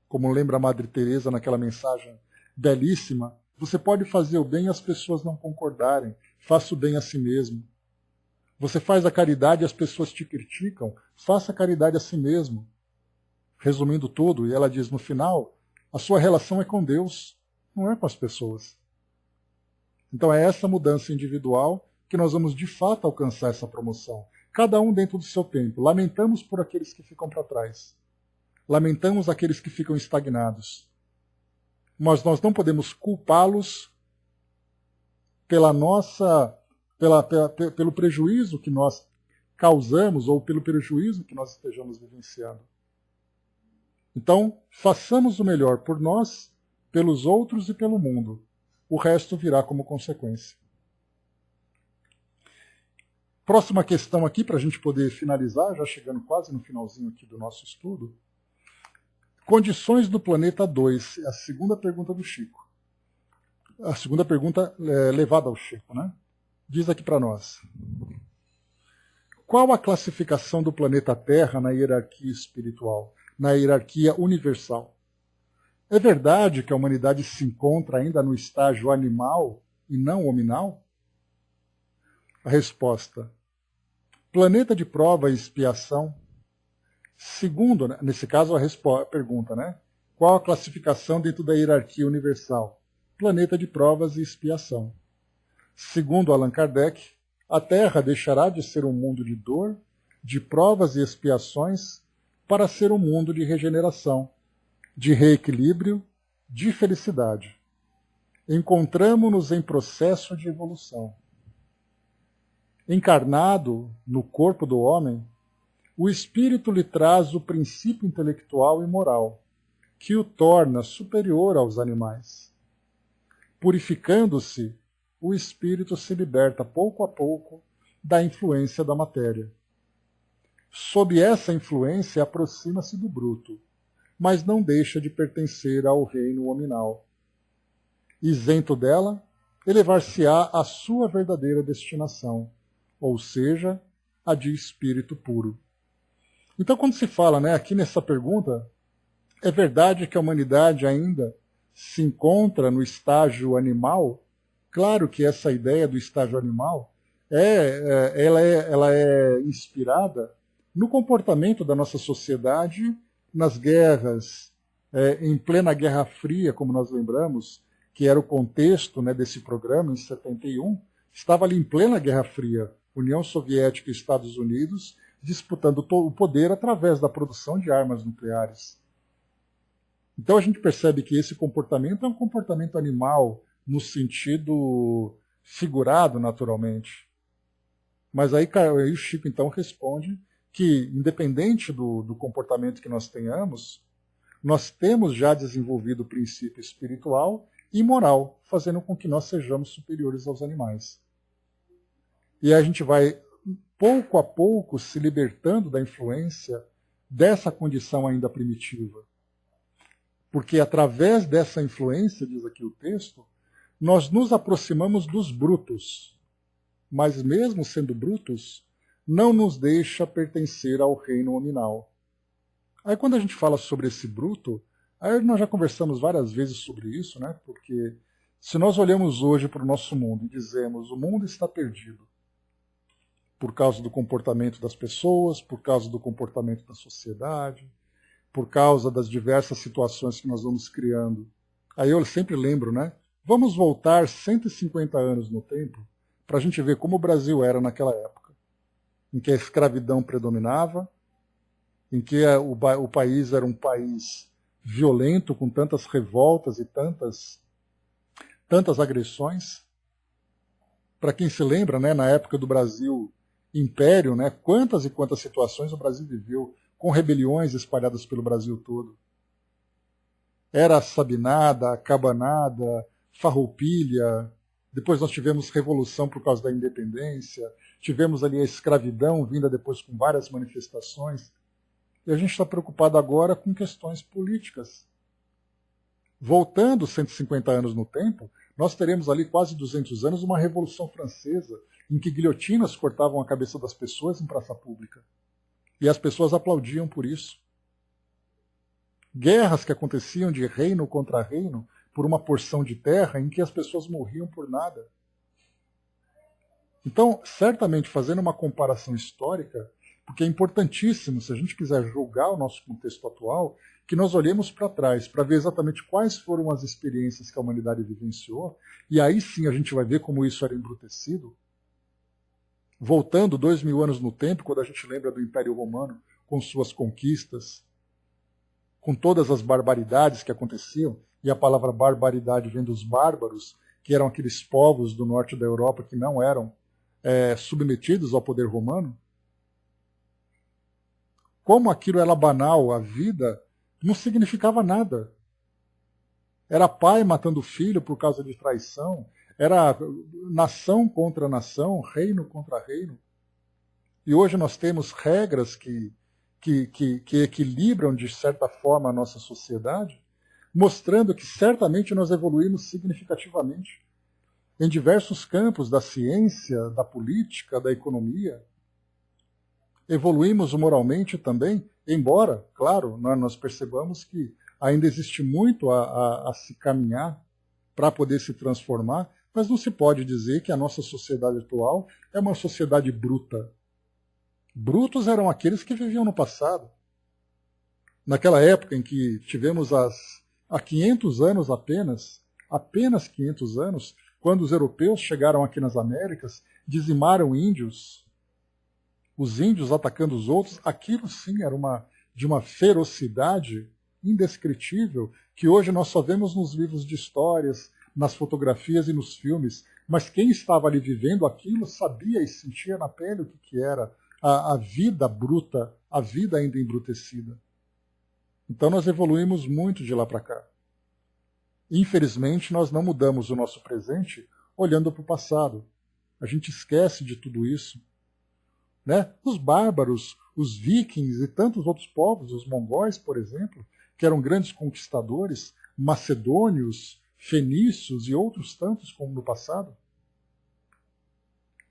como lembra a Madre Teresa naquela mensagem belíssima, você pode fazer o bem e as pessoas não concordarem. Faça o bem a si mesmo. Você faz a caridade e as pessoas te criticam. Faça a caridade a si mesmo. Resumindo tudo, e ela diz no final, a sua relação é com Deus, não é com as pessoas. Então é essa mudança individual que nós vamos de fato alcançar essa promoção. Cada um dentro do seu tempo. Lamentamos por aqueles que ficam para trás. Lamentamos aqueles que ficam estagnados. Mas nós não podemos culpá-los pelo prejuízo que nós causamos ou pelo prejuízo que nós estejamos vivenciando. Então, façamos o melhor por nós, pelos outros e pelo mundo. O resto virá como consequência. Próxima questão aqui, para a gente poder finalizar, já chegando quase no finalzinho aqui do nosso estudo. Condições do planeta 2, é a segunda pergunta do Chico. A segunda pergunta levada ao Chico, né? Diz aqui para nós. Qual a classificação do planeta Terra na hierarquia espiritual, na hierarquia universal? É verdade que a humanidade se encontra ainda no estágio animal e não hominal? A resposta. Planeta de prova e expiação. Segundo, nesse caso, a pergunta, né? Qual a classificação dentro da hierarquia universal? Planeta de provas e expiação. Segundo Allan Kardec, a Terra deixará de ser um mundo de dor, de provas e expiações, para ser um mundo de regeneração, de reequilíbrio, de felicidade. Encontramo-nos em processo de evolução. Encarnado no corpo do homem, o espírito lhe traz o princípio intelectual e moral, que o torna superior aos animais. Purificando-se, o espírito se liberta pouco a pouco da influência da matéria. Sob essa influência, aproxima-se do bruto, mas não deixa de pertencer ao reino hominal. Isento dela, elevar-se-á à sua verdadeira destinação, ou seja, a de espírito puro. Então, quando se fala, aqui nessa pergunta, é verdade que a humanidade ainda se encontra no estágio animal? Claro que essa ideia do estágio animal ela é inspirada no comportamento da nossa sociedade nas guerras, em plena Guerra Fria, como nós lembramos, que era o contexto desse programa, em 71, estava ali em plena Guerra Fria, União Soviética e Estados Unidos disputando o poder através da produção de armas nucleares. Então a gente percebe que esse comportamento é um comportamento animal, no sentido figurado, naturalmente. Mas aí o Chico então responde que, independente do comportamento que nós tenhamos, nós temos já desenvolvido o princípio espiritual e moral, fazendo com que nós sejamos superiores aos animais. E a gente vai, pouco a pouco, se libertando da influência dessa condição ainda primitiva. Porque através dessa influência, diz aqui o texto, nós nos aproximamos dos brutos. Mas mesmo sendo brutos, não nos deixa pertencer ao reino hominal. Aí quando a gente fala sobre esse bruto, aí nós já conversamos várias vezes sobre isso, porque se nós olhamos hoje para o nosso mundo e dizemos o mundo está perdido por causa do comportamento das pessoas, por causa do comportamento da sociedade, por causa das diversas situações que nós vamos criando. Aí eu sempre lembro, vamos voltar 150 anos no tempo para a gente ver como o Brasil era naquela época, em que a escravidão predominava, em que o país era um país violento, com tantas revoltas e tantas agressões. Para quem se lembra, na época do Brasil Império, quantas e quantas situações o Brasil viveu, com rebeliões espalhadas pelo Brasil todo. Era Sabinada, Cabanada, Farroupilha, depois nós tivemos revolução por causa da independência, tivemos ali a escravidão vinda depois com várias manifestações, e a gente está preocupado agora com questões políticas. Voltando 150 anos no tempo, nós teremos ali quase 200 anos uma Revolução Francesa, em que guilhotinas cortavam a cabeça das pessoas em praça pública. E as pessoas aplaudiam por isso. Guerras que aconteciam de reino contra reino por uma porção de terra em que as pessoas morriam por nada. Então, certamente, fazendo uma comparação histórica, porque é importantíssimo, se a gente quiser julgar o nosso contexto atual, que nós olhemos para trás, para ver exatamente quais foram as experiências que a humanidade vivenciou, e aí sim a gente vai ver como isso era embrutecido. Voltando 2000 anos no tempo, quando a gente lembra do Império Romano, com suas conquistas, com todas as barbaridades que aconteciam, e a palavra barbaridade vem dos bárbaros, que eram aqueles povos do norte da Europa que não eram submetidos ao poder romano. Como aquilo era banal, a vida não significava nada. Era pai matando filho por causa de traição, era nação contra nação, reino contra reino. E hoje nós temos regras que equilibram, de certa forma, a nossa sociedade, mostrando que certamente nós evoluímos significativamente em diversos campos da ciência, da política, da economia. Evoluímos moralmente também, embora, claro, nós percebamos que ainda existe muito a se caminhar para poder se transformar, mas não se pode dizer que a nossa sociedade atual é uma sociedade bruta. Brutos eram aqueles que viviam no passado. Naquela época em que tivemos há 500 anos apenas 500 anos, quando os europeus chegaram aqui nas Américas, dizimaram índios, os índios atacando os outros, aquilo sim era de uma ferocidade indescritível, que hoje nós só vemos nos livros de histórias, nas fotografias e nos filmes, mas quem estava ali vivendo aquilo sabia e sentia na pele o que era a vida bruta, a vida ainda embrutecida. Então nós evoluímos muito de lá para cá. Infelizmente, nós não mudamos o nosso presente olhando para o passado. A gente esquece de tudo isso. Né? Os bárbaros, os vikings e tantos outros povos, os mongóis, por exemplo, que eram grandes conquistadores, macedônios, fenícios e outros tantos como no passado.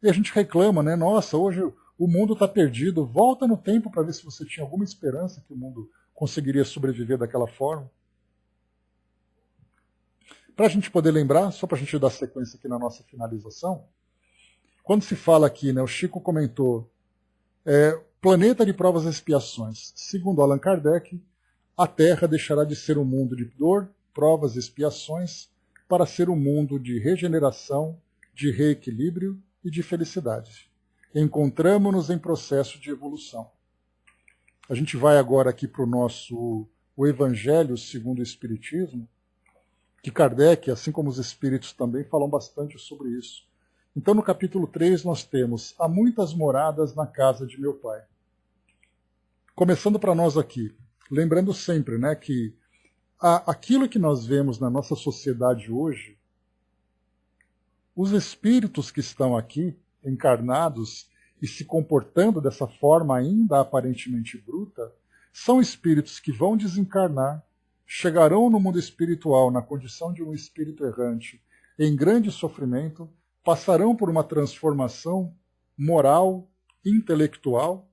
E a gente reclama, né? Nossa, hoje o mundo está perdido. Volta no tempo para ver se você tinha alguma esperança que o mundo conseguiria sobreviver daquela forma. Para a gente poder lembrar, só para a gente dar sequência aqui na nossa finalização, quando se fala aqui, né, o Chico comentou, planeta de provas e expiações. Segundo Allan Kardec, a Terra deixará de ser um mundo de dor, provas e expiações, para ser um mundo de regeneração, de reequilíbrio e de felicidade. Encontramo-nos em processo de evolução. A gente vai agora aqui para o Evangelho segundo o Espiritismo, que Kardec, assim como os Espíritos também, falam bastante sobre isso. Então, no capítulo 3, nós temos: há muitas moradas na casa de meu Pai. Começando para nós aqui, lembrando sempre, né, que aquilo que nós vemos na nossa sociedade hoje, os espíritos que estão aqui, encarnados e se comportando dessa forma ainda aparentemente bruta, são espíritos que vão desencarnar, chegarão no mundo espiritual na condição de um espírito errante, em grande sofrimento, passarão por uma transformação moral, intelectual,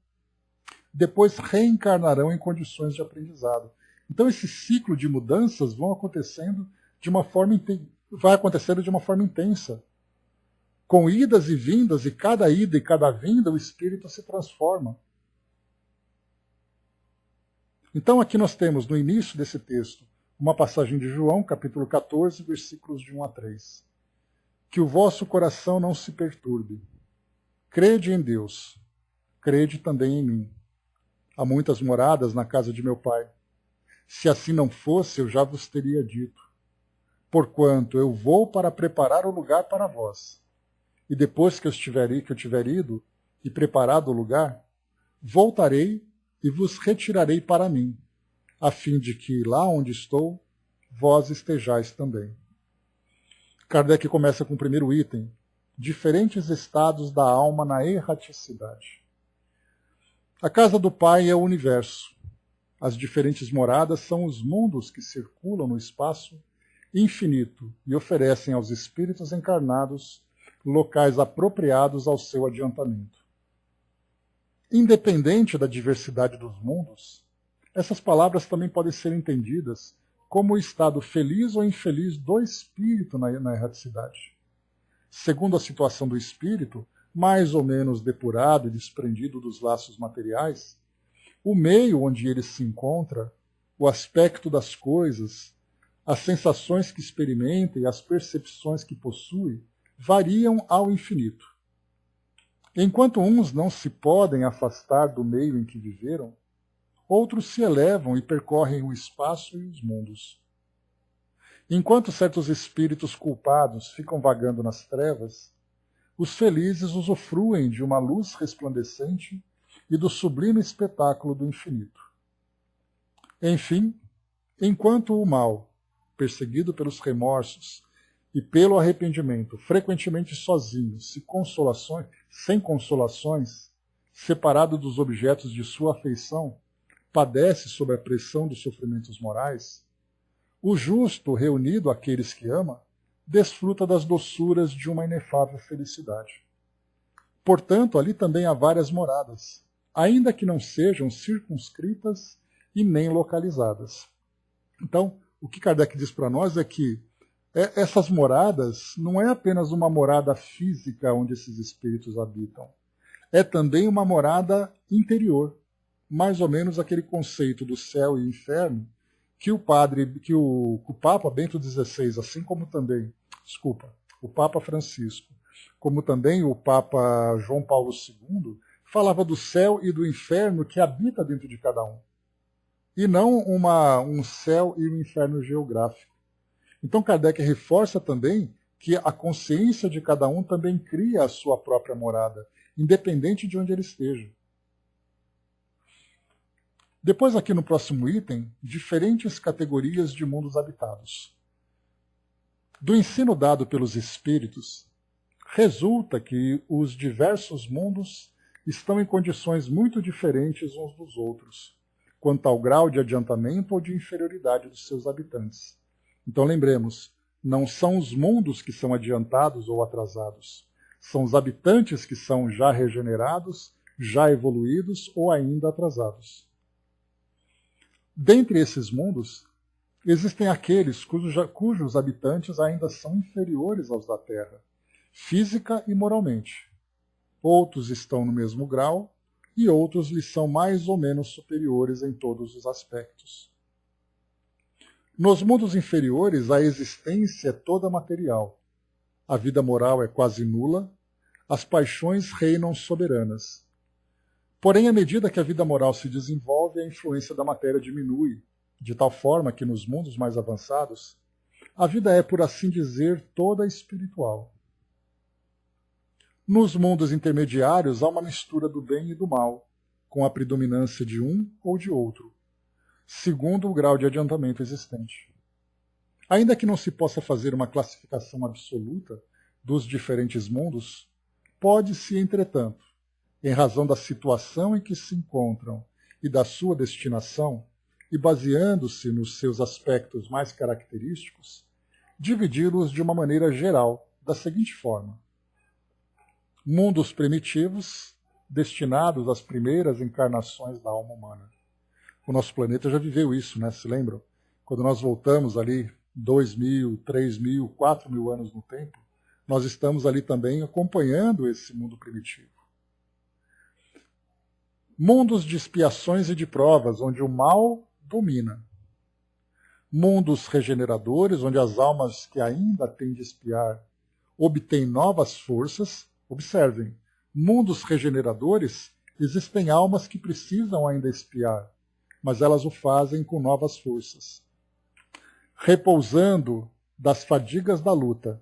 depois reencarnarão em condições de aprendizado. Então esse ciclo de mudanças vai acontecendo de uma forma intensa, com idas e vindas, e cada ida e cada vinda o espírito se transforma. Então aqui nós temos, no início desse texto, uma passagem de João, capítulo 14, versículos de 1 a 3. Que o vosso coração não se perturbe. Crede em Deus, crede também em mim. Há muitas moradas na casa de meu Pai. Se assim não fosse, eu já vos teria dito. Porquanto eu vou para preparar o lugar para vós. E depois que eu tiver ido e preparado o lugar, voltarei e vos retirarei para mim, a fim de que lá onde estou, vós estejais também. Kardec começa com o primeiro item: diferentes estados da alma na erraticidade. A casa do Pai é o universo. As diferentes moradas são os mundos que circulam no espaço infinito e oferecem aos espíritos encarnados locais apropriados ao seu adiantamento. Independente da diversidade dos mundos, essas palavras também podem ser entendidas como o estado feliz ou infeliz do espírito na erraticidade. Segundo a situação do espírito, mais ou menos depurado e desprendido dos laços materiais, o meio onde ele se encontra, o aspecto das coisas, as sensações que experimenta e as percepções que possui variam ao infinito. Enquanto uns não se podem afastar do meio em que viveram, outros se elevam e percorrem o espaço e os mundos. Enquanto certos espíritos culpados ficam vagando nas trevas, os felizes usufruem de uma luz resplandecente e do sublime espetáculo do infinito. Enfim, enquanto o mal, perseguido pelos remorsos e pelo arrependimento, frequentemente sozinho, sem consolações, separado dos objetos de sua afeição, padece sob a pressão dos sofrimentos morais, o justo, reunido àqueles que ama, desfruta das doçuras de uma inefável felicidade. Portanto, ali também há várias moradas, ainda que não sejam circunscritas e nem localizadas. Então, o que Kardec diz para nós é que essas moradas não é apenas uma morada física onde esses espíritos habitam, é também uma morada interior, mais ou menos aquele conceito do céu e inferno que o Papa Bento XVI, assim como também, o Papa Francisco, como também o Papa João Paulo II, falava do céu e do inferno que habita dentro de cada um, e não um céu e um inferno geográfico. Então Kardec reforça também que a consciência de cada um também cria a sua própria morada, independente de onde ele esteja. Depois, aqui no próximo item, diferentes categorias de mundos habitados. Do ensino dado pelos espíritos, resulta que os diversos mundos estão em condições muito diferentes uns dos outros, quanto ao grau de adiantamento ou de inferioridade dos seus habitantes. Então lembremos, não são os mundos que são adiantados ou atrasados, são os habitantes que são já regenerados, já evoluídos ou ainda atrasados. Dentre esses mundos, existem aqueles cujos habitantes ainda são inferiores aos da Terra, física e moralmente. Outros estão no mesmo grau e outros lhes são mais ou menos superiores em todos os aspectos. Nos mundos inferiores, a existência é toda material. A vida moral é quase nula, as paixões reinam soberanas. Porém, à medida que a vida moral se desenvolve, a influência da matéria diminui, de tal forma que nos mundos mais avançados, a vida é, por assim dizer, toda espiritual. Nos mundos intermediários, há uma mistura do bem e do mal, com a predominância de um ou de outro, segundo o grau de adiantamento existente. Ainda que não se possa fazer uma classificação absoluta dos diferentes mundos, pode-se, entretanto, em razão da situação em que se encontram e da sua destinação, e baseando-se nos seus aspectos mais característicos, dividi-los de uma maneira geral, da seguinte forma: mundos primitivos, destinados às primeiras encarnações da alma humana. O nosso planeta já viveu isso, né? Se lembram? Quando nós voltamos ali 2.000, 3.000, 4.000 anos no tempo, nós estamos ali também acompanhando esse mundo primitivo. Mundos de expiações e de provas, onde o mal domina. Mundos regeneradores, onde as almas que ainda têm de expiar obtêm novas forças. Observem, mundos regeneradores, existem almas que precisam ainda expiar, mas elas o fazem com novas forças, repousando das fadigas da luta.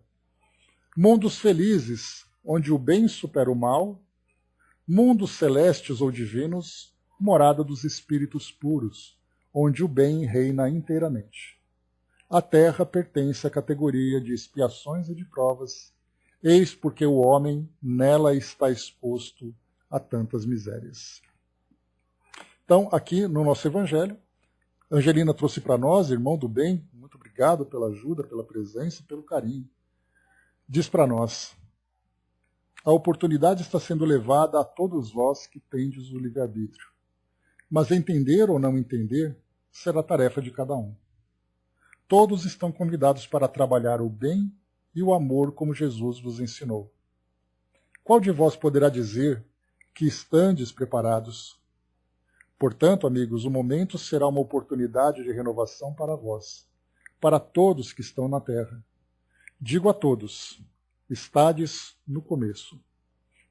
Mundos felizes, onde o bem supera o mal. Mundos celestes ou divinos, morada dos espíritos puros, onde o bem reina inteiramente. A terra pertence à categoria de expiações e de provas, eis porque o homem nela está exposto a tantas misérias. Então, aqui no nosso Evangelho, Angelina trouxe para nós, irmão do bem, muito obrigado pela ajuda, pela presença, pelo carinho. Diz para nós: a oportunidade está sendo levada a todos vós que tendes o livre-arbítrio. Mas entender ou não entender será tarefa de cada um. Todos estão convidados para trabalhar o bem e o amor como Jesus vos ensinou. Qual de vós poderá dizer que estandes preparados? Portanto, amigos, o momento será uma oportunidade de renovação para vós, para todos que estão na terra. Digo a todos: estades no começo,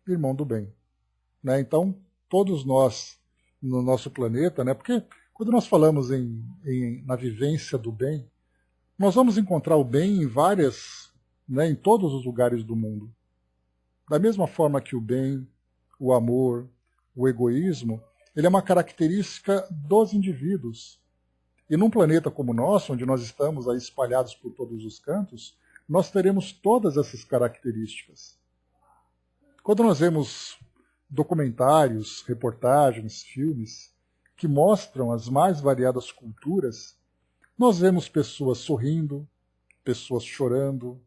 irmão do bem. Né? Então, todos nós, no nosso planeta, né? Porque quando nós falamos na vivência do bem, nós vamos encontrar o bem em em todos os lugares do mundo. Da mesma forma que o bem, o amor, o egoísmo, ele é uma característica dos indivíduos. E num planeta como o nosso, onde nós estamos aí espalhados por todos os cantos, nós teremos todas essas características. Quando nós vemos documentários, reportagens, filmes que mostram as mais variadas culturas, nós vemos pessoas sorrindo, pessoas chorando,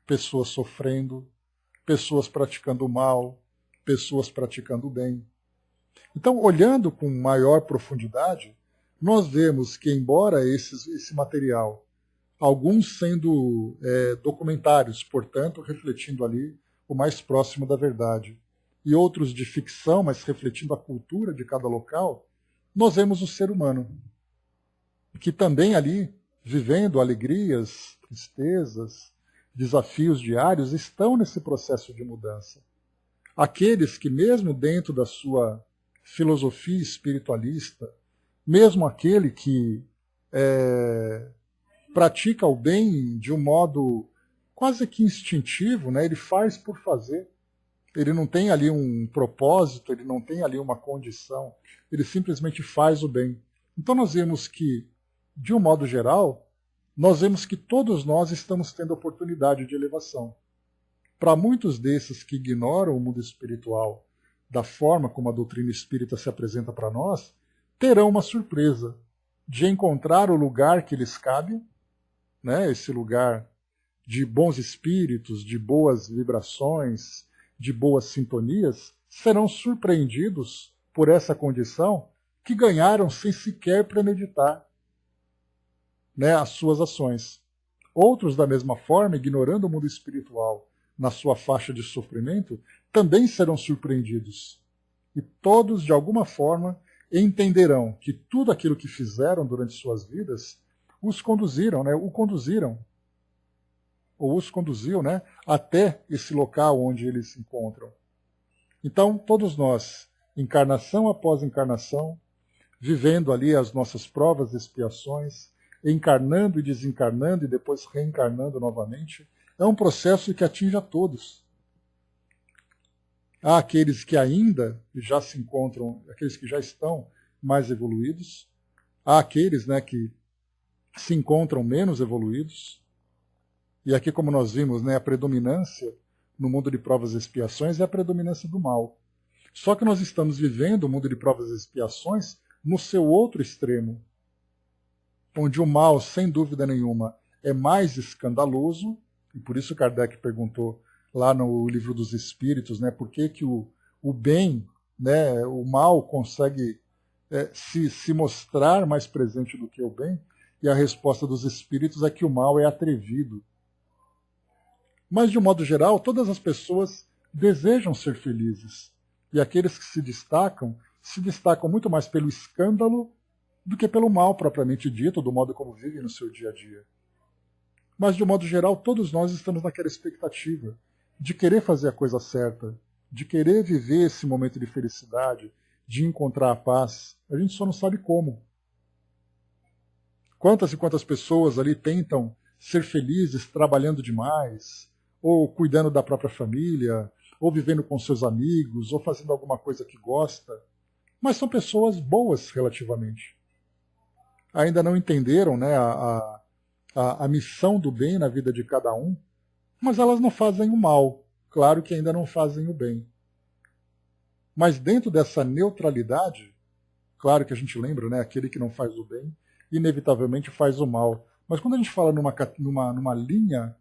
pessoas sofrendo, pessoas praticando o mal, pessoas praticando o bem. Então, olhando com maior profundidade, nós vemos que, embora esse material, alguns sendo documentários, portanto, refletindo ali o mais próximo da verdade, e outros de ficção, mas refletindo a cultura de cada local, nós vemos o ser humano, que também ali, vivendo alegrias, tristezas, desafios diários estão nesse processo de mudança. Aqueles que, mesmo dentro da sua filosofia espiritualista, mesmo aquele que pratica o bem de um modo quase que instintivo, né? Ele faz por fazer. Ele não tem ali um propósito, ele não tem ali uma condição, ele simplesmente faz o bem. Então nós vemos que, de um modo geral, nós vemos que todos nós estamos tendo oportunidade de elevação. Para muitos desses que ignoram o mundo espiritual da forma como a doutrina espírita se apresenta para nós, terão uma surpresa de encontrar o lugar que lhes cabe, né? Esse lugar de bons espíritos, de boas vibrações, de boas sintonias, serão surpreendidos por essa condição que ganharam sem sequer premeditar, né, as suas ações. Outros, da mesma forma, ignorando o mundo espiritual na sua faixa de sofrimento, também serão surpreendidos. E todos, de alguma forma, entenderão que tudo aquilo que fizeram durante suas vidas os conduziram, né, o conduziram, ou os conduziu, né, até esse local onde eles se encontram. Então, todos nós, encarnação após encarnação, vivendo ali as nossas provas e expiações, encarnando e desencarnando e depois reencarnando novamente, é um processo que atinge a todos. Há aqueles que ainda já se encontram, aqueles que já estão mais evoluídos, há aqueles, né, que se encontram menos evoluídos. E aqui, como nós vimos, né, a predominância no mundo de provas e expiações é a predominância do mal. Só que nós estamos vivendo o mundo de provas e expiações no seu outro extremo, onde o mal, sem dúvida nenhuma, é mais escandaloso, e por isso Kardec perguntou lá no Livro dos Espíritos, né, por que o bem, né, o mal consegue se mostrar mais presente do que o bem, e a resposta dos Espíritos é que o mal é atrevido. Mas, de um modo geral, todas as pessoas desejam ser felizes. E aqueles que se destacam muito mais pelo escândalo do que pelo mal propriamente dito, do modo como vivem no seu dia a dia. Mas, de um modo geral, todos nós estamos naquela expectativa de querer fazer a coisa certa, de querer viver esse momento de felicidade, de encontrar a paz. A gente só não sabe como. Quantas e quantas pessoas ali tentam ser felizes trabalhando demais, ou cuidando da própria família, ou vivendo com seus amigos, ou fazendo alguma coisa que gosta. Mas são pessoas boas relativamente. Ainda não entenderam, né, a missão do bem na vida de cada um, mas elas não fazem o mal. Claro que ainda não fazem o bem. Mas dentro dessa neutralidade, claro que a gente lembra, né, aquele que não faz o bem, inevitavelmente faz o mal. Mas quando a gente fala numa linha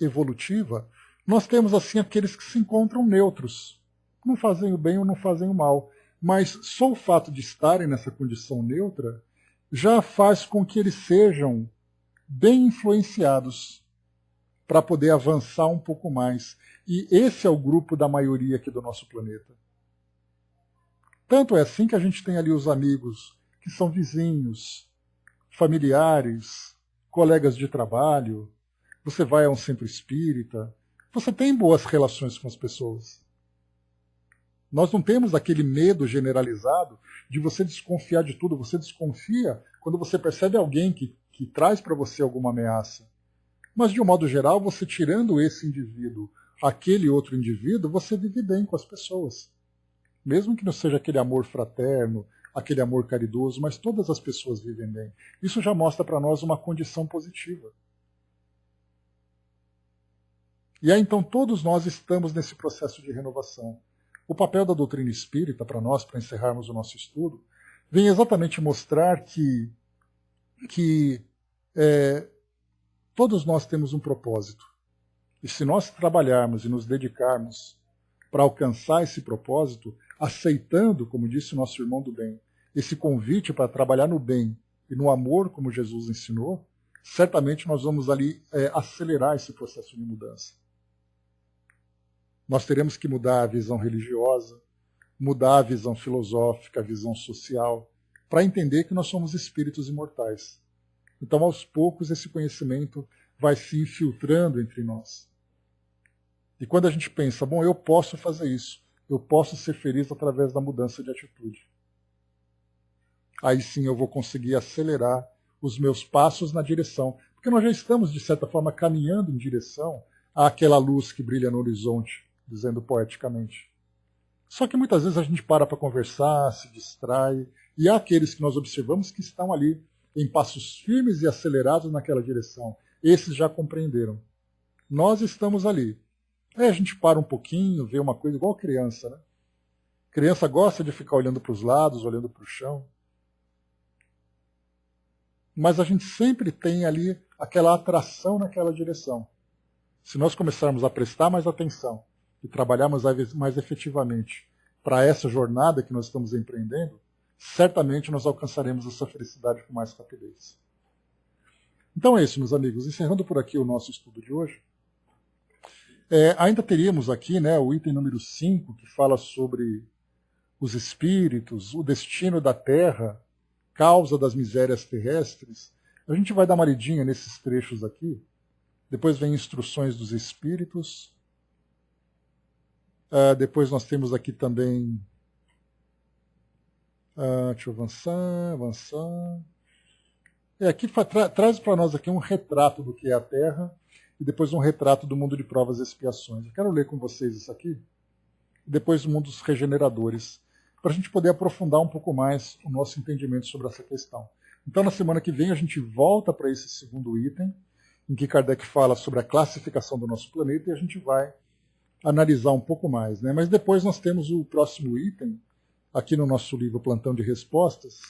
evolutiva, nós temos assim aqueles que se encontram neutros. Não fazem o bem ou não fazem o mal. Mas só o fato de estarem nessa condição neutra já faz com que eles sejam bem influenciados para poder avançar um pouco mais. E esse é o grupo da maioria aqui do nosso planeta. Tanto é assim que a gente tem ali os amigos que são vizinhos, familiares, colegas de trabalho, você vai a um centro espírita, você tem boas relações com as pessoas. Nós não temos aquele medo generalizado de você desconfiar de tudo. Você desconfia quando você percebe alguém que traz para você alguma ameaça. Mas, de um modo geral, você tirando esse indivíduo, aquele outro indivíduo, você vive bem com as pessoas. Mesmo que não seja aquele amor fraterno, aquele amor caridoso, mas todas as pessoas vivem bem. Isso já mostra para nós uma condição positiva. E aí, então, todos nós estamos nesse processo de renovação. O papel da doutrina espírita, para nós, para encerrarmos o nosso estudo, vem exatamente mostrar que todos nós temos um propósito. E se nós trabalharmos e nos dedicarmos para alcançar esse propósito, aceitando, como disse o nosso irmão do bem, esse convite para trabalhar no bem e no amor, como Jesus ensinou, certamente nós vamos ali acelerar esse processo de mudança. Nós teremos que mudar a visão religiosa, mudar a visão filosófica, a visão social, para entender que nós somos espíritos imortais. Então, aos poucos, esse conhecimento vai se infiltrando entre nós. E quando a gente pensa, bom, eu posso fazer isso, eu posso ser feliz através da mudança de atitude. Aí sim eu vou conseguir acelerar os meus passos na direção. Porque nós já estamos, de certa forma, caminhando em direção àquela luz que brilha no horizonte, dizendo poeticamente. Só que muitas vezes a gente para conversar, se distrai, e há aqueles que nós observamos que estão ali em passos firmes e acelerados naquela direção. Esses já compreenderam. Nós estamos ali. Aí a gente para um pouquinho, vê uma coisa igual criança, né? Criança gosta de ficar olhando para os lados, olhando para o chão. Mas a gente sempre tem ali aquela atração naquela direção. Se nós começarmos a prestar mais atenção e trabalharmos mais efetivamente para essa jornada que nós estamos empreendendo, certamente nós alcançaremos essa felicidade com mais rapidez. Então é isso, meus amigos. Encerrando por aqui o nosso estudo de hoje, ainda teríamos aqui, né, o item número 5, que fala sobre os espíritos, o destino da Terra, causa das misérias terrestres. A gente vai dar uma lidinha nesses trechos aqui. Depois vem instruções dos espíritos. Depois nós temos aqui também... deixa eu avançar. Aqui traz para nós aqui um retrato do que é a Terra e depois um retrato do mundo de provas e expiações. Eu quero ler com vocês isso aqui. E depois o mundo dos regeneradores, para a gente poder aprofundar um pouco mais o nosso entendimento sobre essa questão. Então, na semana que vem, a gente volta para esse segundo item, em que Kardec fala sobre a classificação do nosso planeta, e a gente vai analisar um pouco mais, né? Mas depois nós temos o próximo item, aqui no nosso livro Plantão de Respostas,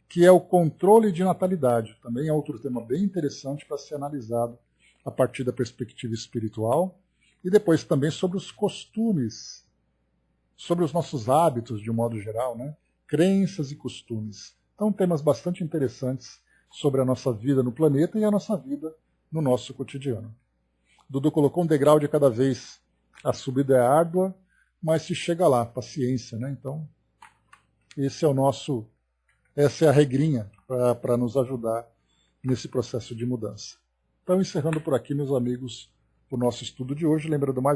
que é o controle de natalidade. Também é outro tema bem interessante para ser analisado a partir da perspectiva espiritual, e depois também sobre os costumes, sobre os nossos hábitos de um modo geral, né? Crenças e costumes. Então, temas bastante interessantes sobre a nossa vida no planeta e a nossa vida no nosso cotidiano. Dudu colocou um degrau de cada vez. A subida é árdua, mas se chega lá, paciência, né? Então, essa é a regrinha para nos ajudar nesse processo de mudança. Então, encerrando por aqui, meus amigos, o nosso estudo de hoje. Lembrando mais